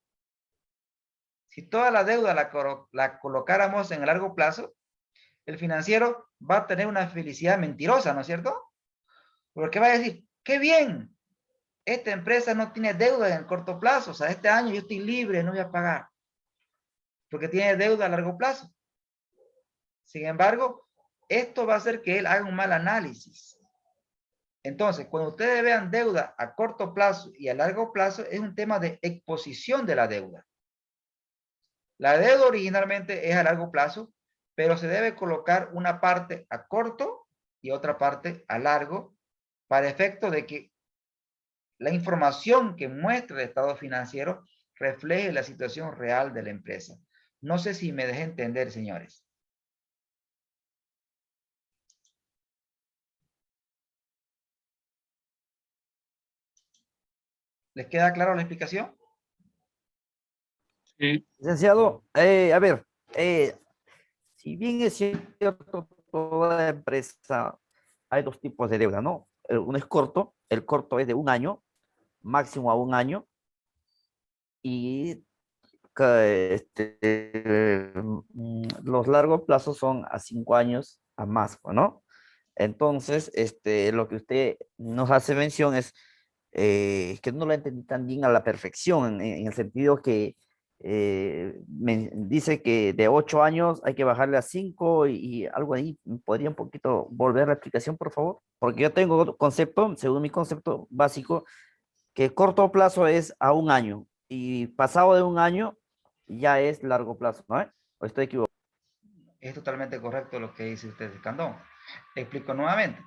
Si toda la deuda la colocáramos en el largo plazo, el financiero va a tener una felicidad mentirosa, ¿no es cierto? Porque va a decir, qué bien, esta empresa no tiene deuda en el corto plazo, o sea, este año yo estoy libre, no voy a pagar, porque tiene deuda a largo plazo. Sin embargo, esto va a hacer que él haga un mal análisis. Entonces, cuando ustedes vean deuda a corto plazo y a largo plazo, es un tema de exposición de la deuda. La deuda originalmente es a largo plazo, pero se debe colocar una parte a corto y otra parte a largo para efecto de que la información que muestra el estado financiero refleje la situación real de la empresa. No sé si me dejé entender, señores. ¿Les queda clara la explicación? Sí. Licenciado, a ver, si bien es cierto, toda empresa hay dos tipos de deuda, ¿no? Uno es corto, el corto es de un año, máximo a un año, y los largos plazos son a 5 años a más, ¿no? Entonces, lo que usted nos hace mención es que no lo entendí tan bien a la perfección, en el sentido que dice que de 8 años hay que bajarle a 5 y algo ahí. ¿Podría un poquito volver la explicación, por favor? Porque yo tengo otro concepto, según mi concepto básico, que corto plazo es a un año y pasado de un año ya es largo plazo, ¿no? ¿O estoy equivocado? Es totalmente correcto lo que dice usted, Escandón. Explico nuevamente.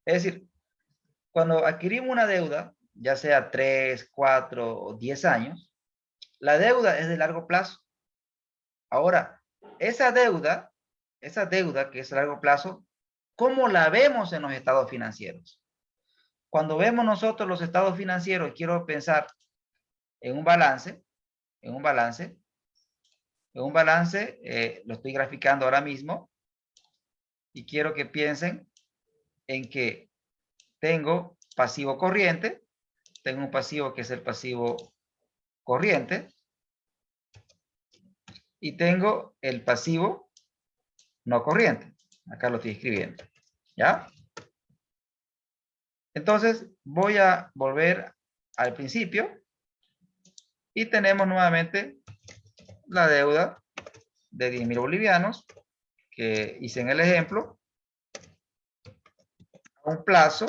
Es decir, cuando adquirimos una deuda, ya sea 3, 4 o 10 años, la deuda es de largo plazo. Ahora, esa deuda que es a largo plazo, ¿cómo la vemos en los estados financieros? Cuando vemos nosotros los estados financieros, quiero pensar en un balance, en un balance, lo estoy graficando ahora mismo, y quiero que piensen en que tengo pasivo corriente, tengo un pasivo que es el pasivo corriente, y tengo el pasivo no corriente. Acá lo estoy escribiendo, ¿ya? Entonces, voy a volver al principio y tenemos nuevamente la deuda de 10.000 bolivianos que hice en el ejemplo a un plazo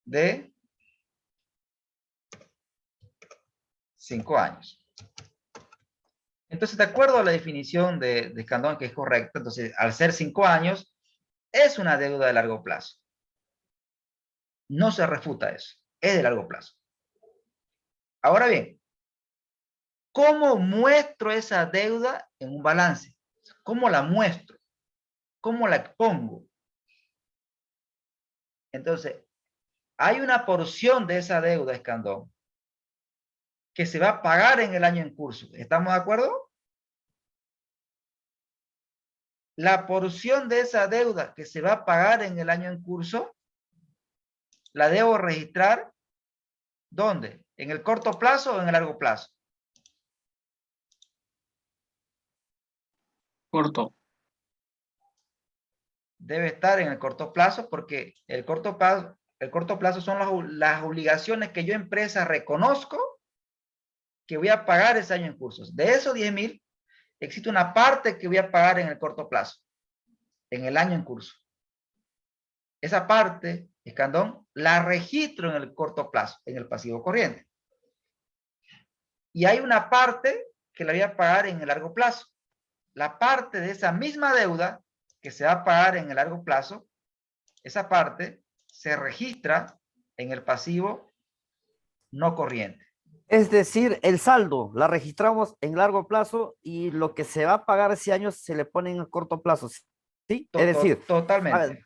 de 5 años. Entonces, de acuerdo a la definición de Escandón, que es correcta, entonces, al ser 5 años, es una deuda de largo plazo. No se refuta eso, es de largo plazo. Ahora bien, ¿cómo muestro esa deuda en un balance? ¿Cómo la muestro? ¿Cómo la expongo? Entonces, hay una porción de esa deuda, Escandón, que se va a pagar en el año en curso. ¿Estamos de acuerdo? La porción de esa deuda que se va a pagar en el año en curso, la debo registrar, ¿dónde? ¿En el corto plazo o en el largo plazo? Corto. Debe estar en el corto plazo porque el corto plazo son las obligaciones que yo empresa reconozco que voy a pagar ese año en cursos. De esos 10.000, existe una parte que voy a pagar en el corto plazo, en el año en curso. Esa parte, Escandón, la registro en el corto plazo, en el pasivo corriente. Y hay una parte que la voy a pagar en el largo plazo. La parte de esa misma deuda que se va a pagar en el largo plazo, esa parte se registra en el pasivo no corriente. Es decir, el saldo la registramos en largo plazo y lo que se va a pagar ese año se le pone en corto plazo. ¿Sí? Es decir, Totalmente.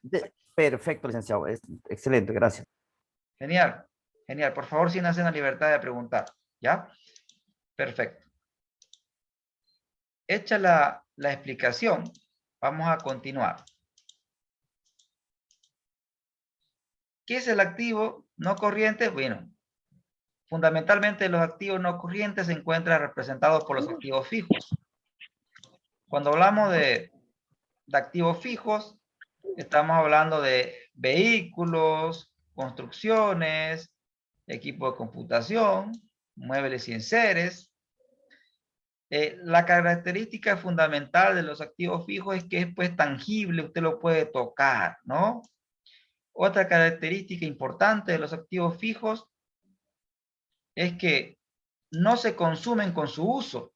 perfecto, licenciado. Excelente, gracias. Genial, genial. Por favor, sin hacer la libertad de preguntar. ¿Ya? Perfecto. Hecha la explicación, vamos a continuar. ¿Qué es el activo no corriente? Bueno, fundamentalmente los activos no corrientes se encuentran representados por los activos fijos. Cuando hablamos de activos fijos, estamos hablando de vehículos, construcciones, equipo de computación, muebles y enseres. La característica fundamental de los activos fijos es que es pues tangible, usted lo puede tocar, ¿no? Otra característica importante de los activos fijos es que no se consumen con su uso.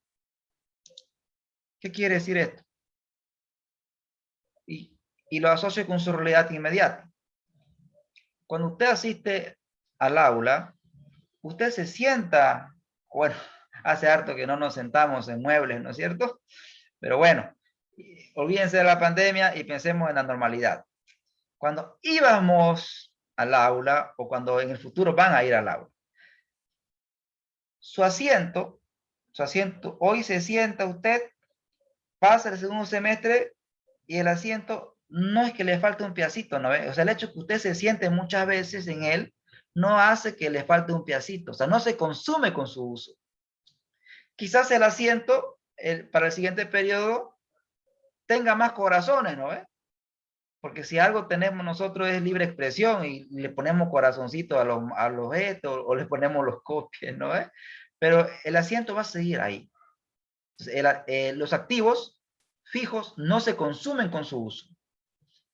¿Qué quiere decir esto? Y lo asocio con su realidad inmediata. Cuando usted asiste al aula, usted se sienta, bueno, hace harto que no nos sentamos en muebles, ¿no es cierto? Pero bueno, olvídense de la pandemia y pensemos en la normalidad. Cuando íbamos al aula o cuando en el futuro van a ir al aula, su asiento, hoy se sienta usted, pasa el segundo semestre y el asiento no es que le falte un pedacito, ¿no ve? O sea, el hecho que usted se siente muchas veces en él no hace que le falte un pedacito, o sea, no se consume con su uso. Quizás el asiento para el siguiente periodo tenga más corazones, ¿no ve? Porque si algo tenemos nosotros es libre expresión y le ponemos corazoncitos a los gestos o le ponemos los copies, ¿no ve? Pero el asiento va a seguir ahí. Entonces, los activos fijos no se consumen con su uso,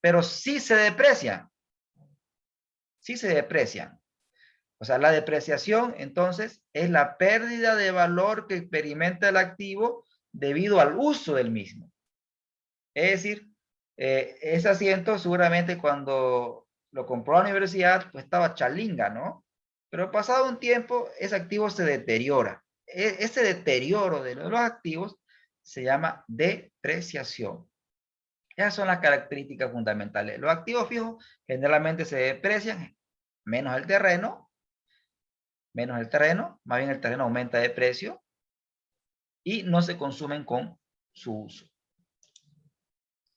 pero sí se deprecian. Sí se deprecian. O sea, la depreciación, entonces, es la pérdida de valor que experimenta el activo debido al uso del mismo. Es decir, ese asiento seguramente cuando lo compró la universidad, pues estaba chalinga, ¿no? Pero pasado un tiempo, ese activo se deteriora. Ese deterioro de los activos se llama depreciación. Esas son las características fundamentales. Los activos fijos generalmente se deprecian, menos el terreno, más bien el terreno aumenta de precio y no se consumen con su uso.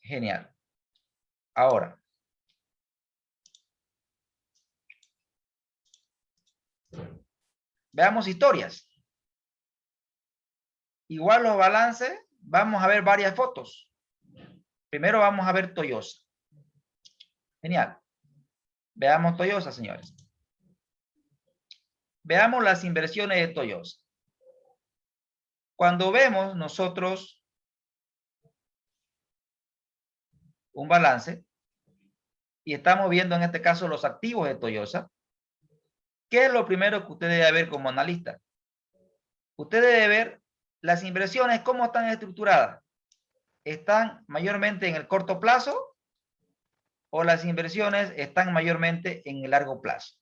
Genial. Ahora, veamos historias. Igual los balances, vamos a ver varias fotos. Primero vamos a ver Toyosa. Genial. Veamos Toyosa, señores. Veamos las inversiones de Toyosa. Cuando vemos nosotros un balance y estamos viendo en este caso los activos de Toyosa, ¿qué es lo primero que usted debe ver como analista? Usted debe ver las inversiones, cómo están estructuradas. ¿Están mayormente en el corto plazo o las inversiones están mayormente en el largo plazo?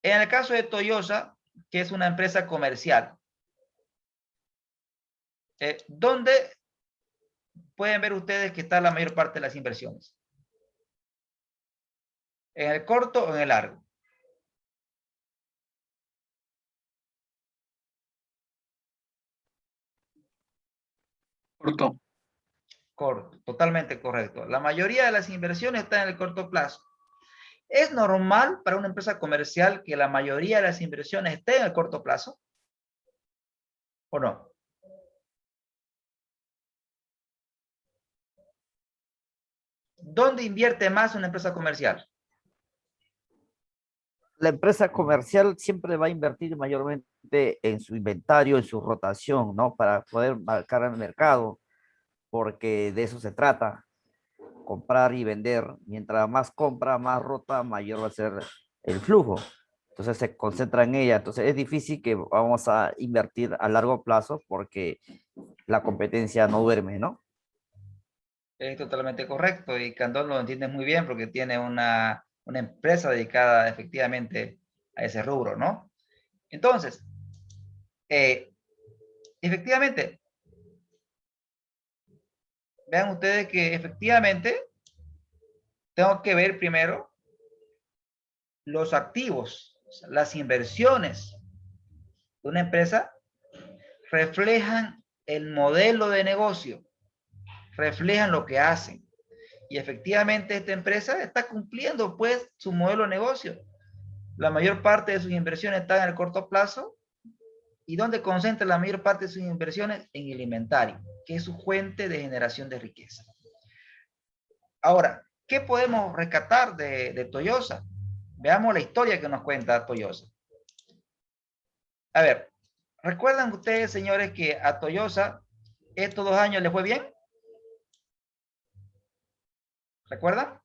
En el caso de Toyosa, que es una empresa comercial, ¿dónde pueden ver ustedes que está la mayor parte de las inversiones? ¿En el corto o en el largo? Corto. Corto, totalmente correcto. La mayoría de las inversiones están en el corto plazo. ¿Es normal para una empresa comercial que la mayoría de las inversiones estén en el corto plazo? ¿O no? ¿Dónde invierte más una empresa comercial? La empresa comercial siempre va a invertir mayormente en su inventario, en su rotación, ¿no? Para poder marcar el mercado, porque de eso se trata, comprar y vender. Mientras más compra, más rota, mayor va a ser el flujo. Entonces se concentra en ella. Entonces es difícil que vamos a invertir a largo plazo porque la competencia no duerme, ¿no? Es totalmente correcto y Candón lo entiende muy bien porque tiene una una empresa dedicada efectivamente a ese rubro, ¿no? Entonces, efectivamente, vean ustedes que efectivamente tengo que ver primero los activos, o sea, las inversiones de una empresa reflejan el modelo de negocio, reflejan lo que hacen. Y efectivamente esta empresa está cumpliendo pues su modelo de negocio. La mayor parte de sus inversiones están en el corto plazo. ¿Y dónde concentra la mayor parte de sus inversiones? En el inventario, que es su fuente de generación de riqueza. Ahora, ¿qué podemos rescatar de Toyosa? Veamos la historia que nos cuenta Toyosa. A ver, ¿recuerdan ustedes, señores, que a Toyosa estos 2 años le fue bien? ¿Recuerdan?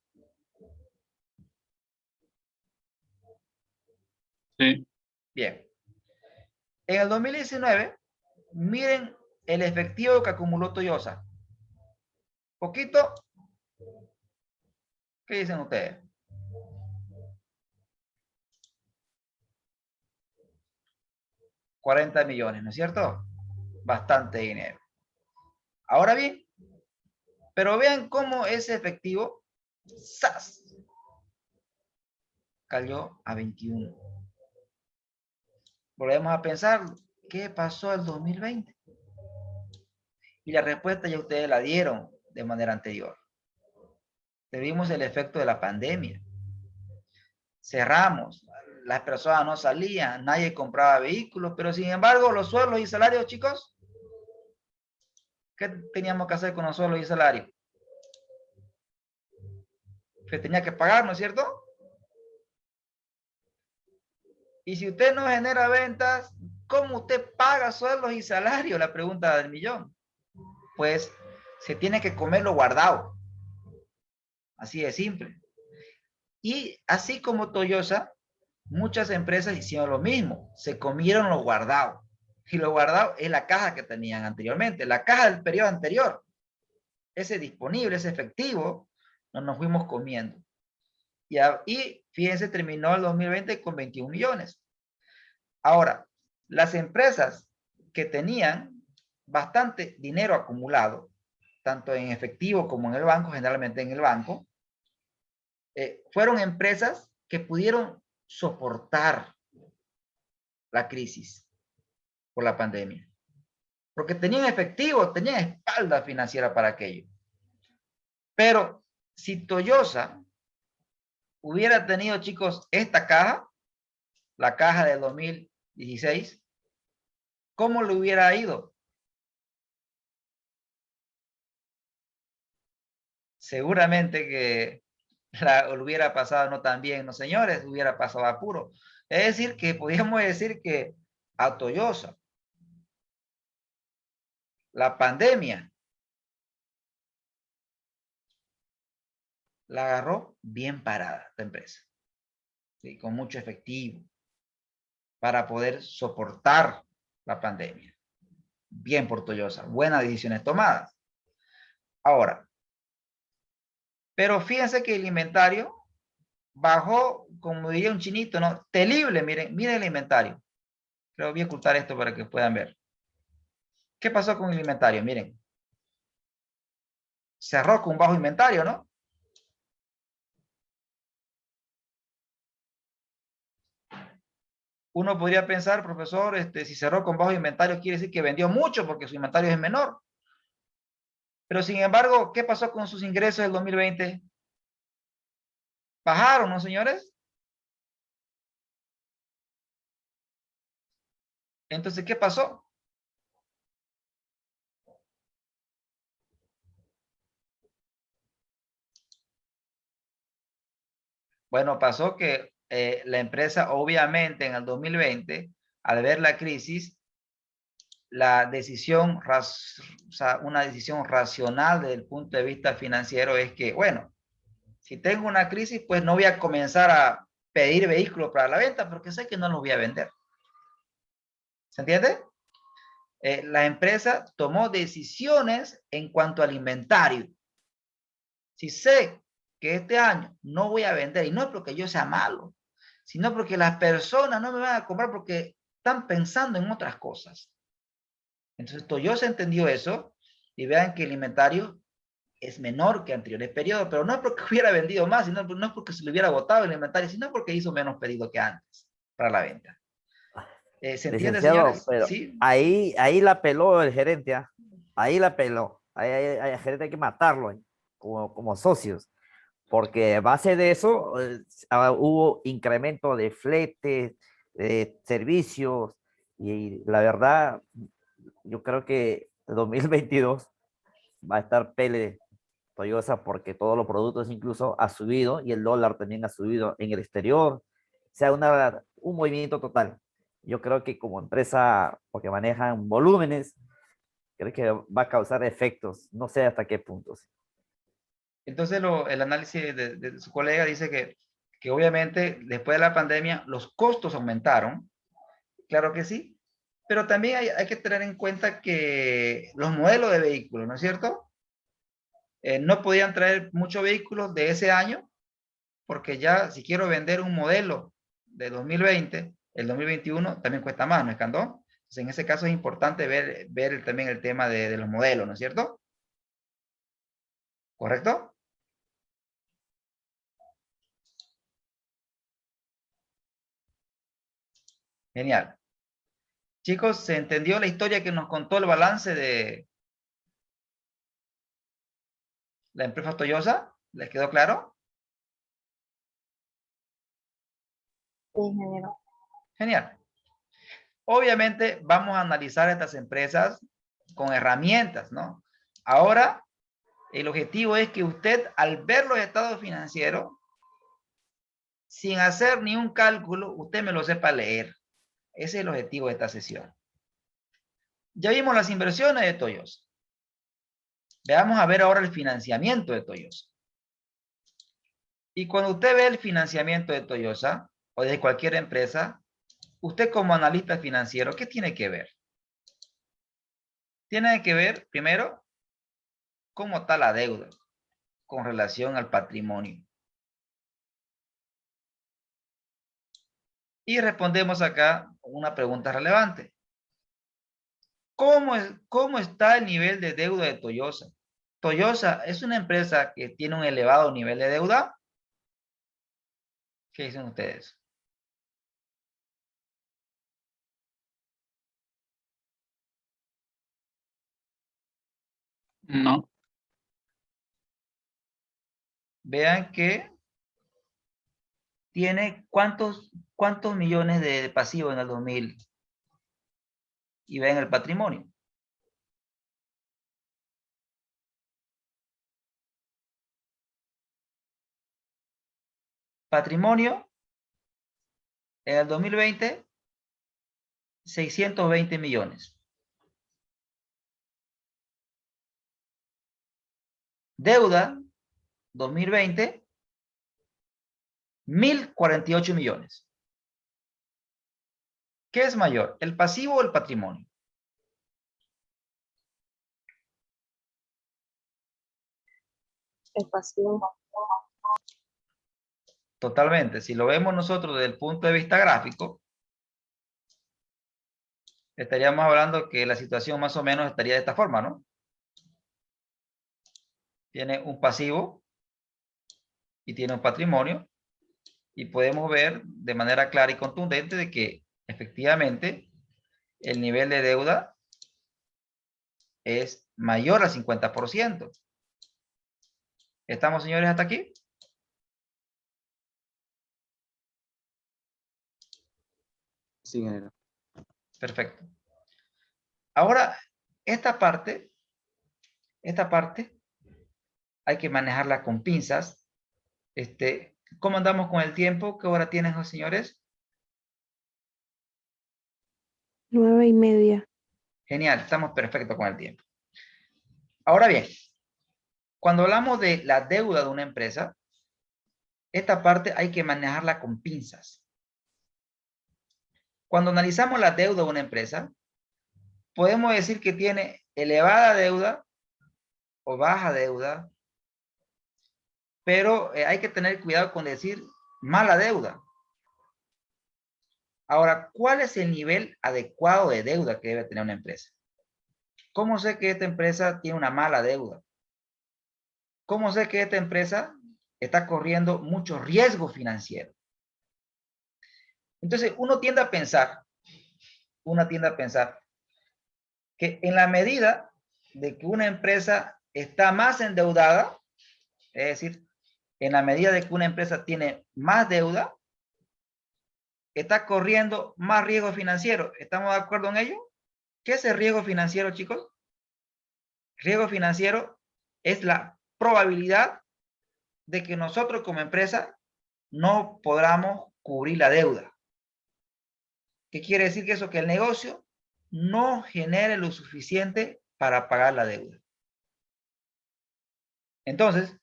Sí. Bien. En el 2019, miren el efectivo que acumuló Toyosa. ¿Poquito? ¿Qué dicen ustedes? $40 millones, ¿no es cierto? Bastante dinero. Ahora bien, pero vean cómo ese efectivo ¡zas! Cayó a 21. Volvemos a pensar, ¿qué pasó el 2020? Y la respuesta ya ustedes la dieron de manera anterior. Tuvimos el efecto de la pandemia. Cerramos, las personas no salían, nadie compraba vehículos, pero sin embargo los sueldos y salarios, chicos, ¿qué teníamos que hacer con los sueldos y salarios? Que tenía que pagar, ¿no es cierto? Y si usted no genera ventas, ¿cómo usted paga sueldos y salarios? La pregunta del millón. Pues se tiene que comer lo guardado. Así de simple. Y así como Toyosa, muchas empresas hicieron lo mismo. Se comieron lo guardado. Y lo guardado es la caja que tenían anteriormente. La caja del periodo anterior. Ese disponible, ese efectivo, nos fuimos comiendo. Y fíjense, terminó el 2020 con 21 millones. Ahora, las empresas que tenían bastante dinero acumulado, tanto en efectivo como en el banco, generalmente en el banco, fueron empresas que pudieron soportar la crisis por la pandemia. Porque tenían efectivo, tenían espalda financiera para aquello. Pero si Toyosa hubiera tenido, chicos, esta caja, la caja del 2016, ¿cómo le hubiera ido? Seguramente que lo hubiera pasado no tan bien, ¿no, señores? Hubiera pasado apuro. Es decir, que podríamos decir que a Toyosa, la pandemia, la agarró bien parada la empresa, ¿sí? Con mucho efectivo, para poder soportar la pandemia. Bien por Toyosa, buenas decisiones tomadas. Ahora, pero fíjense que el inventario bajó, como diría un chinito, ¿no? Terrible, miren, miren el inventario. Pero voy a ocultar esto para que puedan ver. ¿Qué pasó con el inventario? Miren. Cerró con un bajo inventario, ¿no? Uno podría pensar, profesor, si cerró con bajo inventario quiere decir que vendió mucho porque su inventario es menor. Pero sin embargo, ¿qué pasó con sus ingresos del 2020? Bajaron, ¿no, señores? Entonces, ¿qué pasó? Bueno, pasó que la empresa, obviamente, en el 2020, al ver la crisis, la decisión, o sea, una decisión racional desde el punto de vista financiero es que, bueno, si tengo una crisis, pues no voy a comenzar a pedir vehículos para la venta porque sé que no los voy a vender. ¿Se entiende? La empresa tomó decisiones en cuanto al inventario. Si sé que este año no voy a vender, y no es porque yo sea malo, sino porque las personas no me van a comprar porque están pensando en otras cosas. Entonces Toyosa entendió eso, y vean que el inventario es menor que anteriores periodos, pero no es porque hubiera vendido más, sino no es porque se le hubiera agotado el inventario, sino porque hizo menos pedido que antes para la venta. ¿Se entiende, Licenciado, señores? pero Sí. ahí la peló el gerente, ¿ah? Ahí la peló. Ahí al gerente hay que matarlo, como socios, porque a base de eso hubo incremento de fletes, de servicios, y la verdad, yo creo que 2022 va a estar pele Toyosa porque todos los productos incluso ha subido y el dólar también ha subido en el exterior. O sea, un movimiento total. Yo creo que como empresa, porque manejan volúmenes, creo que va a causar efectos. No sé hasta qué puntos. Entonces el análisis de su colega dice que obviamente después de la pandemia los costos aumentaron. Claro que sí. Pero también hay que tener en cuenta que los modelos de vehículos, ¿no es cierto? No podían traer muchos vehículos de ese año, porque ya si quiero vender un modelo de 2020, el 2021 también cuesta más, ¿no es, Candón? Entonces, en ese caso es importante ver también el tema de los modelos, ¿no es cierto? ¿Correcto? Genial. Chicos, ¿se entendió la historia que nos contó el balance de la empresa Toyosa? ¿Les quedó claro? Sí, ingeniero. Genial. Obviamente vamos a analizar estas empresas con herramientas, ¿no? Ahora, el objetivo es que usted, al ver los estados financieros, sin hacer ni un cálculo, usted me lo sepa leer. Ese es el objetivo de esta sesión. Ya vimos las inversiones de Toyosa. Veamos a ver ahora el financiamiento de Toyosa. Y cuando usted ve el financiamiento de Toyosa o de cualquier empresa, usted como analista financiero, ¿qué tiene que ver? Tiene que ver, primero, cómo está la deuda con relación al patrimonio. Y respondemos acá una pregunta relevante. ¿Cómo está el nivel de deuda de Toyosa? ¿Toyosa es una empresa que tiene un elevado nivel de deuda? ¿Qué dicen ustedes? No, Vean que tiene cuántos millones de pasivo en el 2000 y vean el patrimonio. Patrimonio en el 2020, 620 millones. Deuda, 2020, 1.048 millones. ¿Qué es mayor, el pasivo o el patrimonio? El pasivo. Totalmente. Si lo vemos nosotros desde el punto de vista gráfico, estaríamos hablando que la situación más o menos estaría de esta forma, ¿no? Tiene un pasivo y tiene un patrimonio, y podemos ver de manera clara y contundente de que efectivamente el nivel de deuda es mayor al 50%. ¿Estamos, señores, hasta aquí? sí, ingeniero. Perfecto. Ahora, esta parte hay que manejarla con pinzas. ¿Cómo andamos con el tiempo? ¿Qué hora tienen los señores? 9:30. Genial, estamos perfectos con el tiempo. Ahora bien, cuando hablamos de la deuda de una empresa, esta parte hay que manejarla con pinzas. Cuando analizamos la deuda de una empresa, podemos decir que tiene elevada deuda o baja deuda, pero hay que tener cuidado con decir mala deuda. Ahora, ¿cuál es el nivel adecuado de deuda que debe tener una empresa? ¿Cómo sé que esta empresa tiene una mala deuda? ¿Cómo sé que esta empresa está corriendo mucho riesgo financiero? Entonces, uno tiende a pensar que en la medida de que una empresa está más endeudada, es decir, en la medida de que una empresa tiene más deuda, está corriendo más riesgo financiero. ¿Estamos de acuerdo en ello? ¿Qué es el riesgo financiero, chicos? Riesgo financiero es la probabilidad de que nosotros como empresa no podamos cubrir la deuda. ¿Qué quiere decir que eso? Que el negocio no genere lo suficiente para pagar la deuda. Entonces,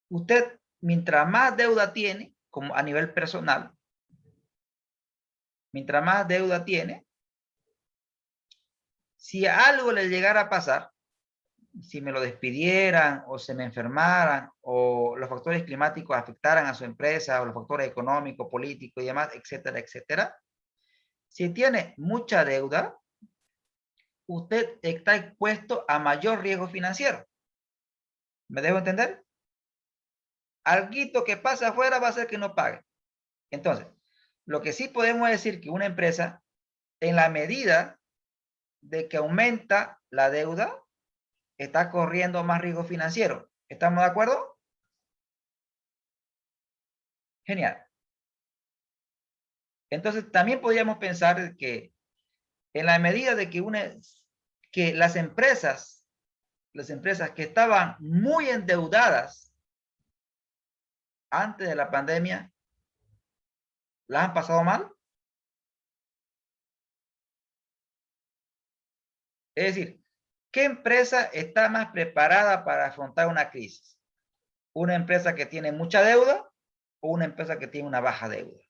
usted, mientras más deuda tiene, como a nivel personal, mientras más deuda tiene, si algo le llegara a pasar, si me lo despidieran o se me enfermaran o los factores climáticos afectaran a su empresa o los factores económicos, políticos y demás, etcétera, etcétera. Si tiene mucha deuda, usted está expuesto a mayor riesgo financiero. ¿Me dejo entender? Alguito que pasa afuera va a hacer que no pague. Entonces, lo que sí podemos decir que una empresa, en la medida de que aumenta la deuda, está corriendo más riesgo financiero. ¿Estamos de acuerdo? Genial. Entonces, también podríamos pensar que en la medida de que las empresas que estaban muy endeudadas antes de la pandemia, ¿las han pasado mal? Es decir, ¿qué empresa está más preparada para afrontar una crisis? ¿Una empresa que tiene mucha deuda o una empresa que tiene una baja deuda?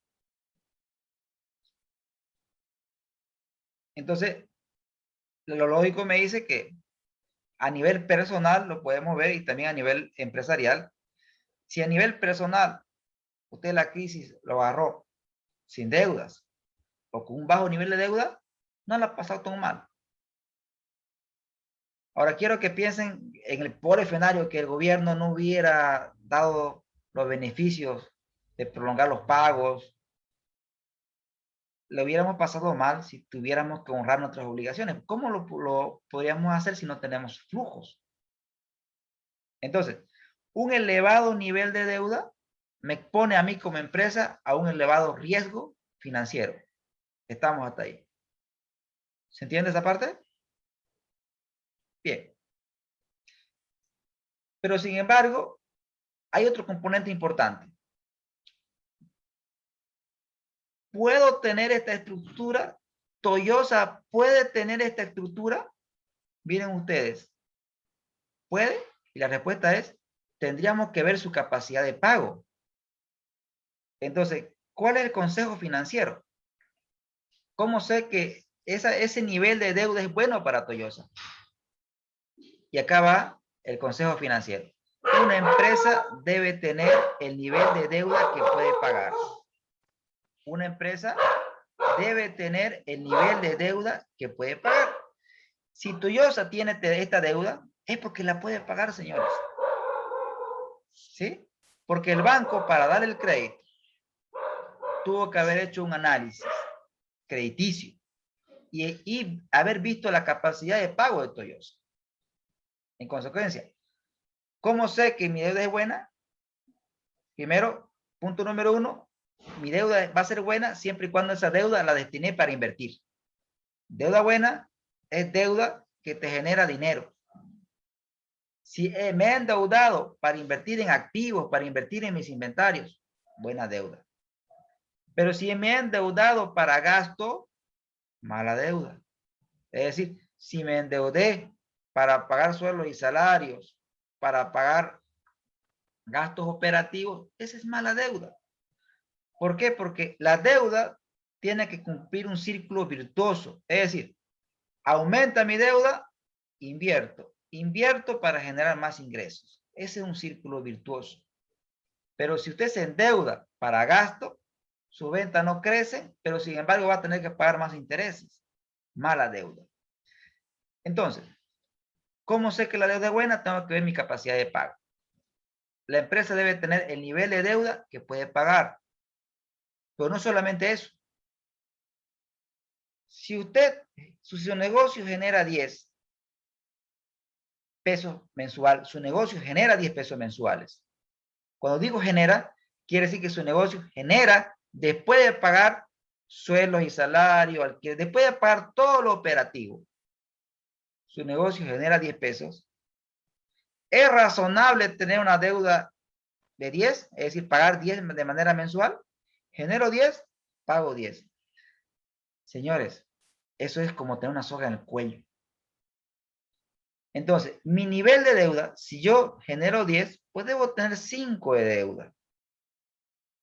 Entonces, lo lógico me dice que a nivel personal lo podemos ver y también a nivel empresarial. Si a nivel personal usted la crisis lo agarró sin deudas o con un bajo nivel de deuda, no la ha pasado tan mal. Ahora quiero que piensen en el pobre escenario que el gobierno no hubiera dado los beneficios de prolongar los pagos. Lo hubiéramos pasado mal si tuviéramos que honrar nuestras obligaciones. ¿Cómo lo podríamos hacer si no tenemos flujos? Entonces, un elevado nivel de deuda me expone a mí como empresa a un elevado riesgo financiero. Estamos hasta ahí. ¿Se entiende esa parte? Bien. Pero sin embargo, hay otro componente importante. ¿Puedo tener esta estructura? ¿Toyosa puede tener esta estructura? Miren ustedes. ¿Puede? Y la respuesta es, tendríamos que ver su capacidad de pago. Entonces, ¿cuál es el consejo financiero? ¿Cómo sé que ese nivel de deuda es bueno para Toyosa? Y acá va el consejo financiero. Una empresa debe tener el nivel de deuda que puede pagar. Una empresa debe tener el nivel de deuda que puede pagar. Si Toyosa tiene esta deuda, es porque la puede pagar, señores. ¿Sí? Porque el banco, para dar el crédito, tuvo que haber hecho un análisis crediticio y haber visto la capacidad de pago de Toyosa. En consecuencia, ¿cómo sé que mi deuda es buena? Primero, punto número 1, mi deuda va a ser buena siempre y cuando esa deuda la destiné para invertir. Deuda buena es deuda que te genera dinero. Si me he endeudado para invertir en activos, para invertir en mis inventarios, buena deuda. Pero si me he endeudado para gasto, mala deuda. Es decir, si me endeudé para pagar sueldos y salarios, para pagar gastos operativos, esa es mala deuda. ¿Por qué? Porque la deuda tiene que cumplir un círculo virtuoso. Es decir, aumenta mi deuda, invierto. Invierto para generar más ingresos. ese es un círculo virtuoso. Pero si usted se endeuda para gasto, su venta no crece, pero sin embargo va a tener que pagar más intereses. Mala deuda. Entonces, ¿cómo sé que la deuda es buena? Tengo que ver mi capacidad de pago. La empresa debe tener el nivel de deuda que puede pagar. Pero no solamente eso. Si su negocio genera 10 pesos mensual, su negocio genera 10 pesos mensuales. Cuando digo genera, quiere decir que su negocio genera, después de pagar sueldos y salario, alquiler, después de pagar todo lo operativo, su negocio genera 10 pesos. ¿Es razonable tener una deuda de 10? Es decir, pagar 10 de manera mensual. Genero 10, pago 10. Señores, eso es como tener una soga en el cuello. Entonces, mi nivel de deuda, si yo genero 10, pues debo tener 5 de deuda.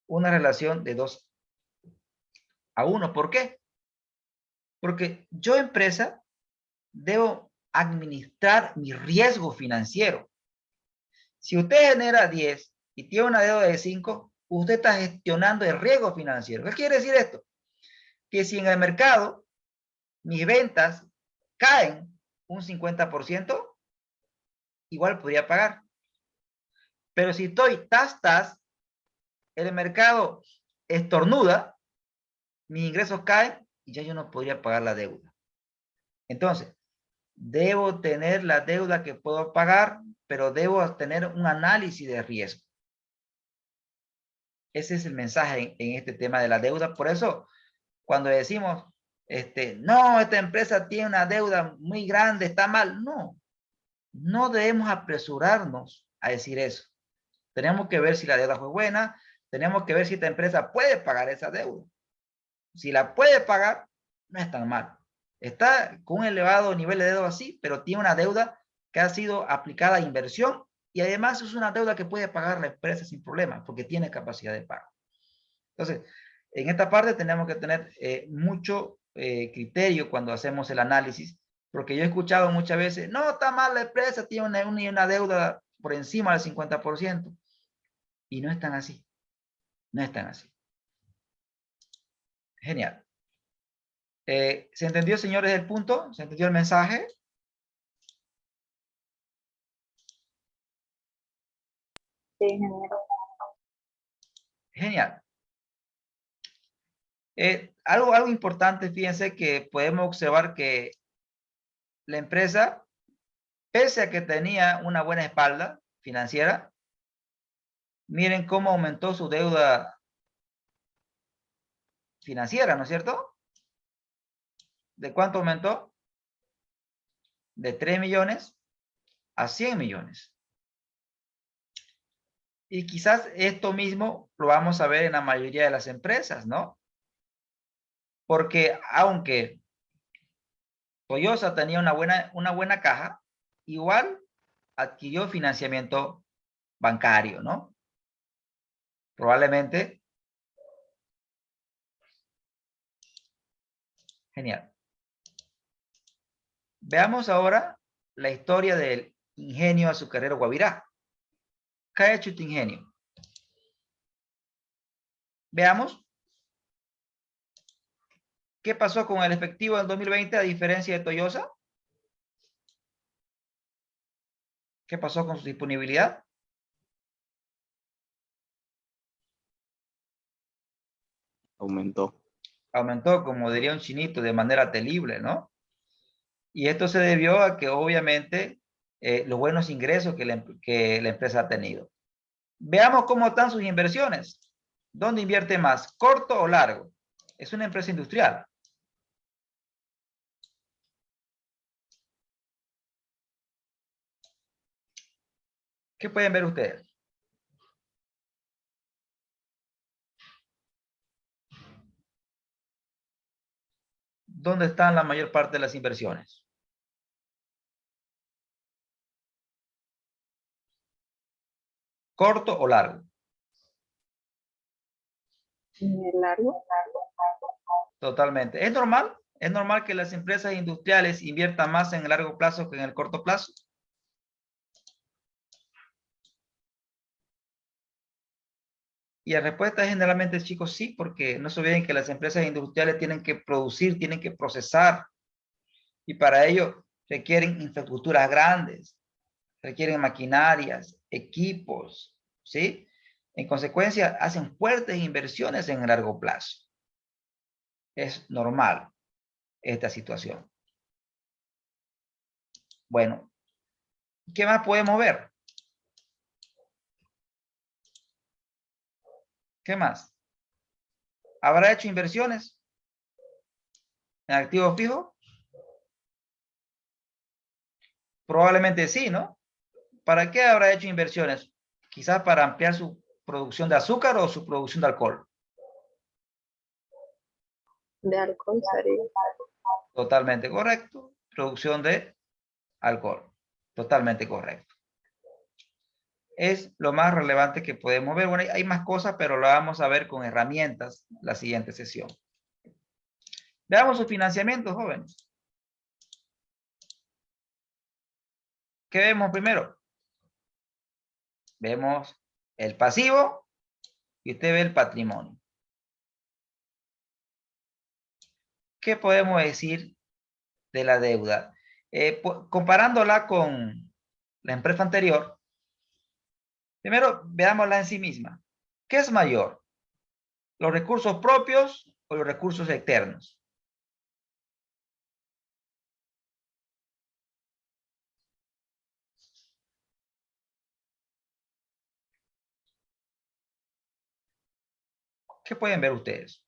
Una relación de 2:1. ¿Por qué? Porque yo, empresa, debo administrar mi riesgo financiero. Si usted genera 10 y tiene una deuda de 5, usted está gestionando el riesgo financiero. ¿Qué quiere decir esto? Que si en el mercado mis ventas caen un 50%, igual podría pagar. Pero si estoy el mercado estornuda, mis ingresos caen y ya yo no podría pagar la deuda. Entonces, debo tener la deuda que puedo pagar, pero debo tener un análisis de riesgo. Ese es el mensaje en este tema de la deuda. Por eso, cuando decimos, no, esta empresa tiene una deuda muy grande, está mal. No, no debemos apresurarnos a decir eso. Tenemos que ver si la deuda fue buena, tenemos que ver si esta empresa puede pagar esa deuda. Si la puede pagar, no es tan mal. Está con un elevado nivel de deuda así, pero tiene una deuda que ha sido aplicada a inversión y además es una deuda que puede pagar la empresa sin problema porque tiene capacidad de pago. Entonces, en esta parte tenemos que tener mucho criterio cuando hacemos el análisis, porque yo he escuchado muchas veces, no, está mal la empresa, tiene una deuda por encima del 50%. Y no es tan así. No es tan así. Genial. ¿Se entendió, señores, el punto? ¿Se entendió el mensaje? Sí, ingeniero. Genial. Algo importante, fíjense que podemos observar que la empresa, pese a que tenía una buena espalda financiera, miren cómo aumentó su deuda financiera, ¿no es cierto? ¿De cuánto aumentó? De 3 millones a 100 millones. Y quizás esto mismo lo vamos a ver en la mayoría de las empresas, ¿no? Porque aunque Toyota tenía una buena caja, igual adquirió financiamiento bancario, ¿no? Probablemente. Genial. Veamos ahora la historia del ingenio azucarero Guavirá. ¿Qué ha hecho este ingenio? Veamos. ¿Qué pasó con el efectivo del 2020 a diferencia de Toyota? ¿Qué pasó con su disponibilidad? Aumentó. Aumentó, como diría un chinito, de manera temible, ¿no? Y esto se debió a que obviamente los buenos ingresos que la empresa ha tenido. Veamos cómo están sus inversiones. ¿Dónde invierte más? ¿Corto o largo? Es una empresa industrial. ¿Qué pueden ver ustedes? ¿Dónde están la mayor parte de las inversiones? ¿Corto o largo? Largo. Totalmente. ¿Es normal? ¿Es normal que las empresas industriales inviertan más en el largo plazo que en el corto plazo? Y la respuesta es generalmente, chicos, sí, porque no se olviden que las empresas industriales tienen que producir, tienen que procesar, y para ello requieren infraestructuras grandes, requieren maquinarias, equipos, ¿sí? En consecuencia, hacen fuertes inversiones en el largo plazo. Es normal esta situación. Bueno, ¿qué más podemos ver? ¿Qué más? ¿Habrá hecho inversiones en activos fijos? Probablemente sí, ¿no? ¿Para qué habrá hecho inversiones? Quizás para ampliar su producción de azúcar o su producción de alcohol. De alcohol sería. Totalmente correcto. Producción de alcohol. Totalmente correcto. Es lo más relevante que podemos ver. Bueno, hay más cosas, pero lo vamos a ver con herramientas la siguiente sesión. Veamos su financiamiento, jóvenes. ¿Qué vemos primero? Vemos el pasivo y usted ve el patrimonio. ¿Qué podemos decir de la deuda? Comparándola con la empresa anterior, primero veámosla en sí misma. ¿Qué es mayor? ¿Los recursos propios o los recursos externos? ¿Qué pueden ver ustedes?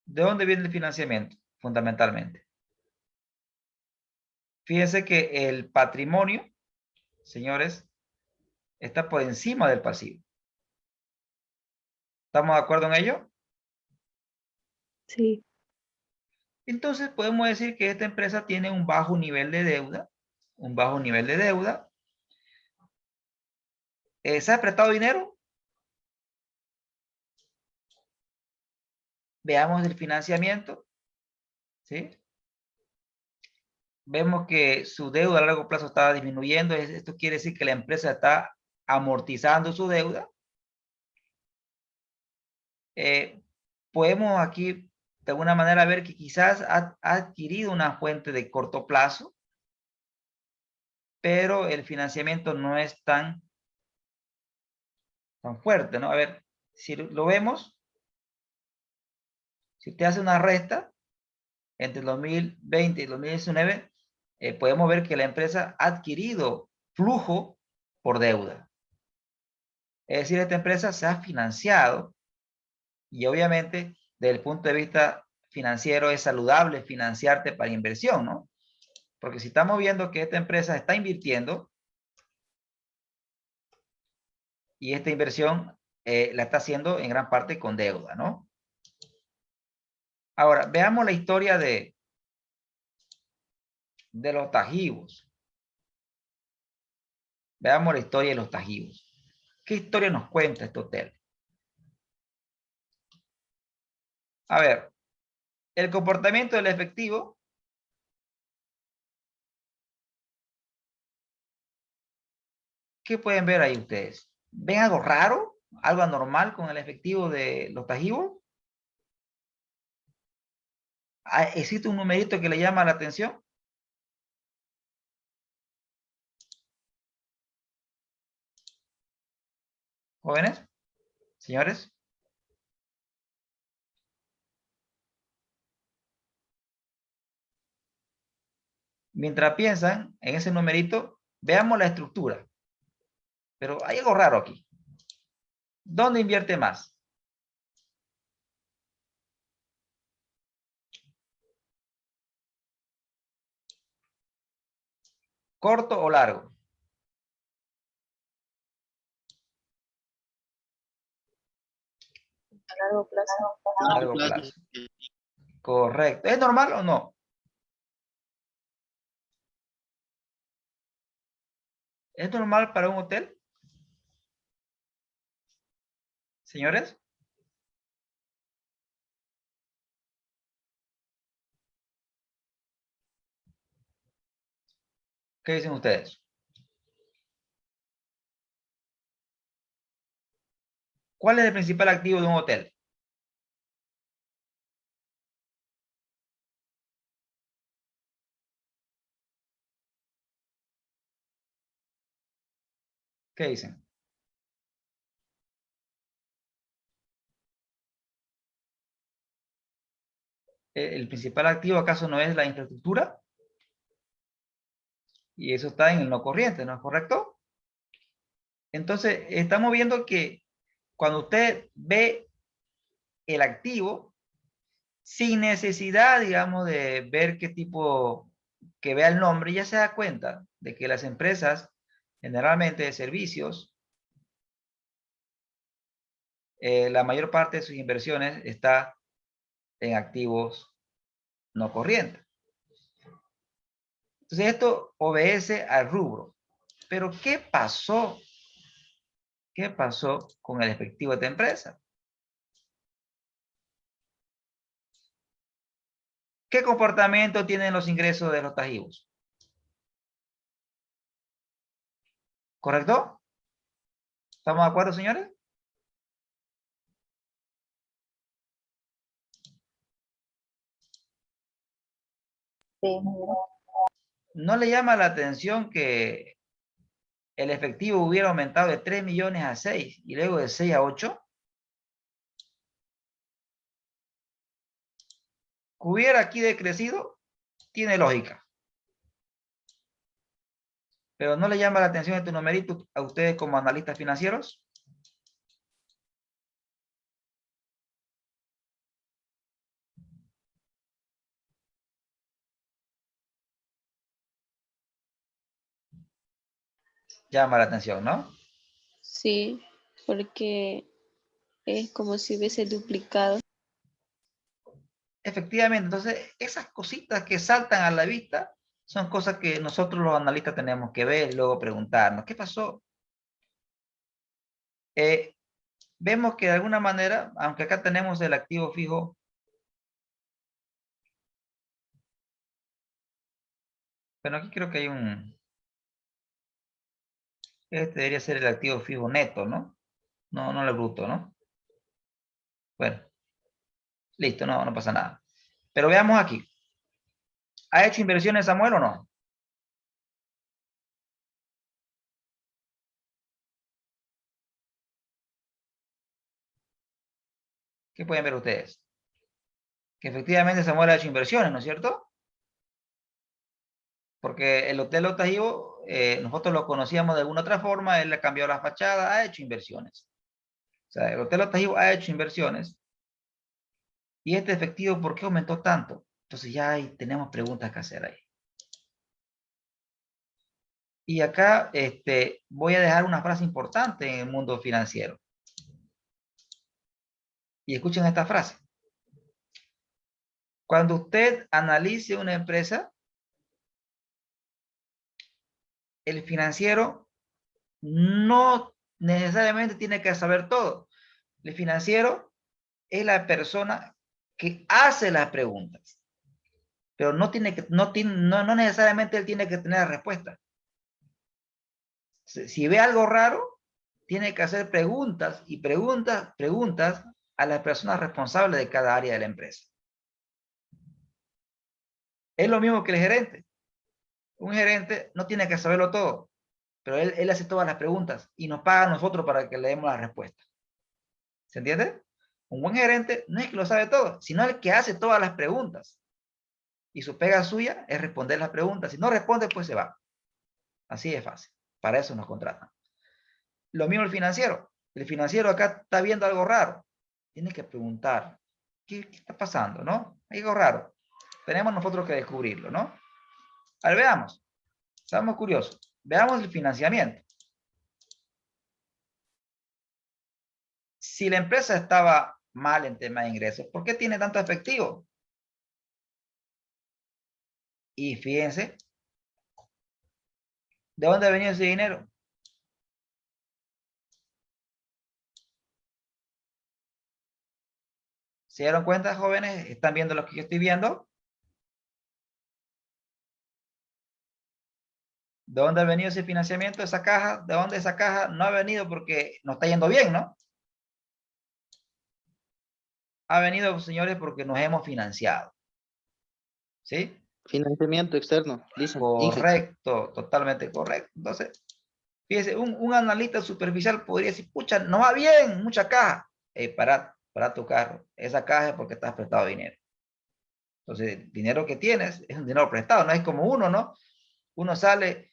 ¿De dónde viene el financiamiento? Fundamentalmente. Fíjense que el patrimonio, señores, está por encima del pasivo. ¿Estamos de acuerdo en ello? Sí. Entonces podemos decir que esta empresa tiene un bajo nivel de deuda. Un bajo nivel de deuda. ¿Se ha prestado dinero? Veamos el financiamiento. ¿Sí? Vemos que su deuda a largo plazo está disminuyendo. Esto quiere decir que la empresa está amortizando su deuda. Podemos aquí de alguna manera ver que quizás ha adquirido una fuente de corto plazo, pero el financiamiento no es tan fuerte, ¿no? A ver, si lo vemos, si usted hace una resta entre el 2020 y el 2019, podemos ver que la empresa ha adquirido flujo por deuda. Es decir, esta empresa se ha financiado y obviamente desde el punto de vista financiero es saludable financiarte para inversión, ¿no? Porque si estamos viendo que esta empresa está invirtiendo y esta inversión la está haciendo en gran parte con deuda, ¿no? Ahora, veamos la historia de los tajivos. Veamos la historia de los tajivos. ¿Qué historia nos cuenta este hotel? A ver, el comportamiento del efectivo. ¿Qué pueden ver ahí ustedes? ¿Ven algo raro? ¿Algo anormal con el efectivo de los tajivos? ¿Existe un numerito que le llama la atención? ¿Jóvenes? ¿Señores? Mientras piensan en ese numerito, veamos la estructura. Pero hay algo raro aquí. ¿Dónde invierte más? ¿Corto o largo? A largo plazo. Largo plazo. Correcto. ¿Es normal o no? ¿Es normal para un hotel? Señores. ¿Qué dicen ustedes? ¿Cuál es el principal activo de un hotel? ¿Qué dicen? ¿El principal activo acaso no es la infraestructura? Y eso está en el no corriente, ¿no es correcto? Entonces, estamos viendo que cuando usted ve el activo, sin necesidad, digamos, de ver qué tipo, que vea el nombre, ya se da cuenta de que las empresas, generalmente de servicios, la mayor parte de sus inversiones está en activos no corrientes. Entonces, esto obedece al rubro. Pero, ¿qué pasó? ¿Qué pasó con el efectivo de esta empresa? ¿Qué comportamiento tienen los ingresos de los tajivos? ¿Correcto? ¿Estamos de acuerdo, señores? Sí. ¿No le llama la atención que el efectivo hubiera aumentado de 3 millones a 6 y luego de 6 a 8? ¿Que hubiera aquí decrecido? Tiene lógica. Pero ¿no le llama la atención este numerito a ustedes como analistas financieros? Llama la atención, ¿no? Sí, porque es como si hubiese duplicado. Efectivamente, entonces esas cositas que saltan a la vista son cosas que nosotros los analistas tenemos que ver y luego preguntarnos, ¿qué pasó? Vemos que de alguna manera, aunque acá tenemos el activo fijo, pero aquí creo que hay este debería ser el activo fijo neto, ¿no? No el bruto, ¿no? Bueno, listo, no pasa nada. Pero veamos aquí. ¿Ha hecho inversiones Samuel o no? ¿Qué pueden ver ustedes? Que efectivamente Samuel ha hecho inversiones, ¿no es cierto? Porque el Hotel Otajibo, nosotros lo conocíamos de alguna otra forma, él le cambió la fachada, ha hecho inversiones. O sea, el Hotel Otajibo ha hecho inversiones. ¿Y este efectivo por qué aumentó tanto? Entonces ya ahí tenemos preguntas que hacer ahí. Y acá voy a dejar una frase importante en el mundo financiero. Y escuchen esta frase. Cuando usted analice una empresa, el financiero no necesariamente tiene que saber todo. El financiero es la persona que hace las preguntas, pero no necesariamente él tiene que tener la respuesta. Si ve algo raro, tiene que hacer preguntas y preguntas a las personas responsables de cada área de la empresa. Es lo mismo que el gerente. Un gerente no tiene que saberlo todo, pero él hace todas las preguntas y nos paga a nosotros para que le demos la respuesta. ¿Se entiende? Un buen gerente no es que lo sabe todo, sino el que hace todas las preguntas. Y su pega suya es responder las preguntas. Si no responde, pues se va. Así de fácil. Para eso nos contratan. Lo mismo el financiero. El financiero acá está viendo algo raro. Tiene que preguntar, ¿qué está pasando? ¿No? Hay algo raro. Tenemos nosotros que descubrirlo, ¿no? A ver, veamos. Estamos curiosos. Veamos el financiamiento. Si la empresa estaba mal en tema de ingresos, ¿por qué tiene tanto efectivo? Y fíjense, ¿de dónde ha venido ese dinero? ¿Se dieron cuenta, jóvenes? ¿Están viendo lo que yo estoy viendo? ¿De dónde ha venido ese financiamiento, esa caja? ¿De dónde esa caja no ha venido porque nos está yendo bien, no? Ha venido, señores, porque nos hemos financiado. ¿Sí? Financiamiento externo, dicen. Inge. Correcto, totalmente correcto. Entonces, fíjese, un analista superficial podría decir, pucha, no va bien, mucha caja. Para tu carro. Esa caja es porque te has prestado dinero. Entonces, el dinero que tienes es un dinero prestado, no es como uno, ¿no? Uno sale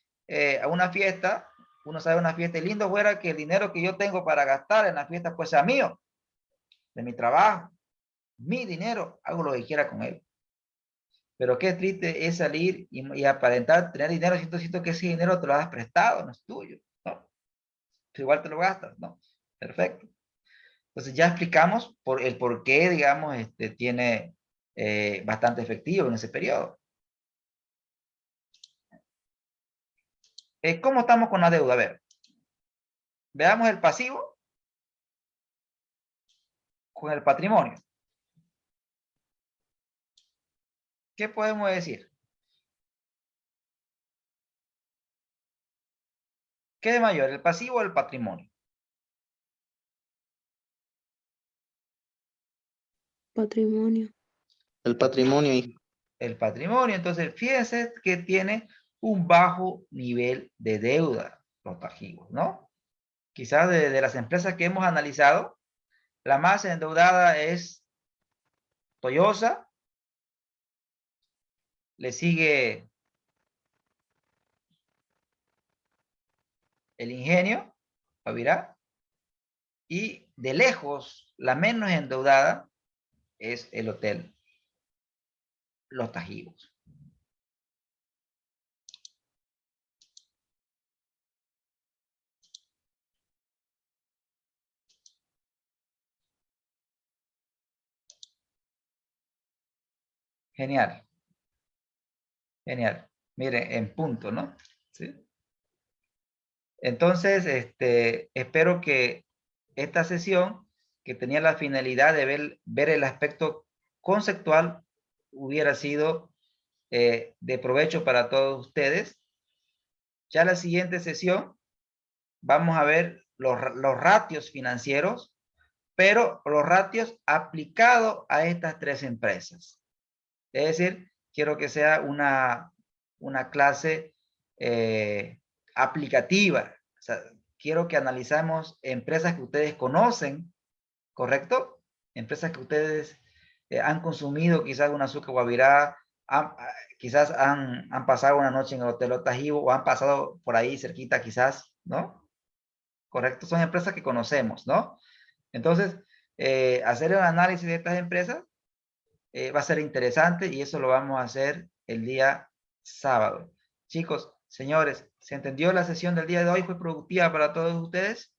a una fiesta, y lindo fuera que el dinero que yo tengo para gastar en la fiesta pues sea mío, de mi trabajo, mi dinero, hago lo que quiera con él. Pero qué triste es salir y aparentar tener dinero, siento que ese dinero te lo has prestado, no es tuyo, ¿no? Pero igual te lo gastas, ¿no? Perfecto. Entonces ya explicamos por qué, digamos, tiene bastante efectivo en ese periodo. ¿Cómo estamos con la deuda? A ver, veamos el pasivo con el patrimonio. ¿Qué podemos decir? ¿Qué es mayor, el pasivo o el patrimonio? Patrimonio. El patrimonio, Inge. El patrimonio. Entonces, fíjense que tiene un bajo nivel de deuda, los pasivos, ¿no? Quizás de las empresas que hemos analizado, la más endeudada es Toyosa, le sigue el Ingenio, Guavirá, y de lejos, la menos endeudada es el hotel Los Tajivos. Genial. Genial. Miren, en punto, ¿no? ¿Sí? Entonces, espero que esta sesión, que tenía la finalidad de ver el aspecto conceptual, hubiera sido de provecho para todos ustedes. Ya la siguiente sesión vamos a ver los ratios financieros, pero los ratios aplicados a estas tres empresas. Es decir, quiero que sea una clase aplicativa. O sea, quiero que analicemos empresas que ustedes conocen, ¿correcto? Empresas que ustedes han consumido, quizás una azúcar guavirá, quizás han pasado una noche en el Hotel Otajibo o han pasado por ahí cerquita quizás, ¿no? ¿Correcto? Son empresas que conocemos, ¿no? Entonces, hacer un análisis de estas empresas va a ser interesante y eso lo vamos a hacer el día sábado. Chicos, señores, ¿se entendió la sesión del día de hoy? ¿Fue productiva para todos ustedes?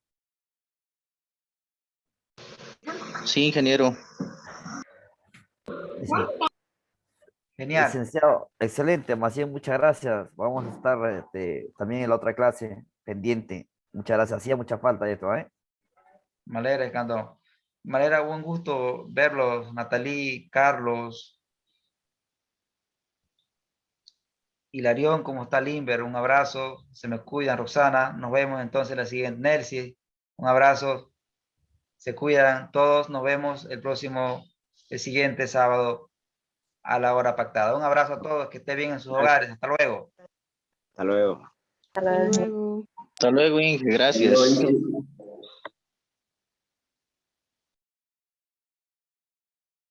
Sí, ingeniero. Genial. Licenciado, excelente, más bien muchas gracias. Vamos a estar también en la otra clase pendiente. Muchas gracias, hacía mucha falta esto, ¿eh? Me alegra, Ricardo. Me alegra, buen gusto verlos, Natalí, Carlos, Hilarión, ¿cómo está Limber? Un abrazo, se me cuidan, Roxana. Nos vemos entonces la siguiente. Nelsi, un abrazo, se cuidan todos. Nos vemos el siguiente sábado a la hora pactada. Un abrazo a todos, que estén bien en sus hogares. Hasta luego. Hasta luego. Hasta luego. Hasta luego, Inge. Gracias.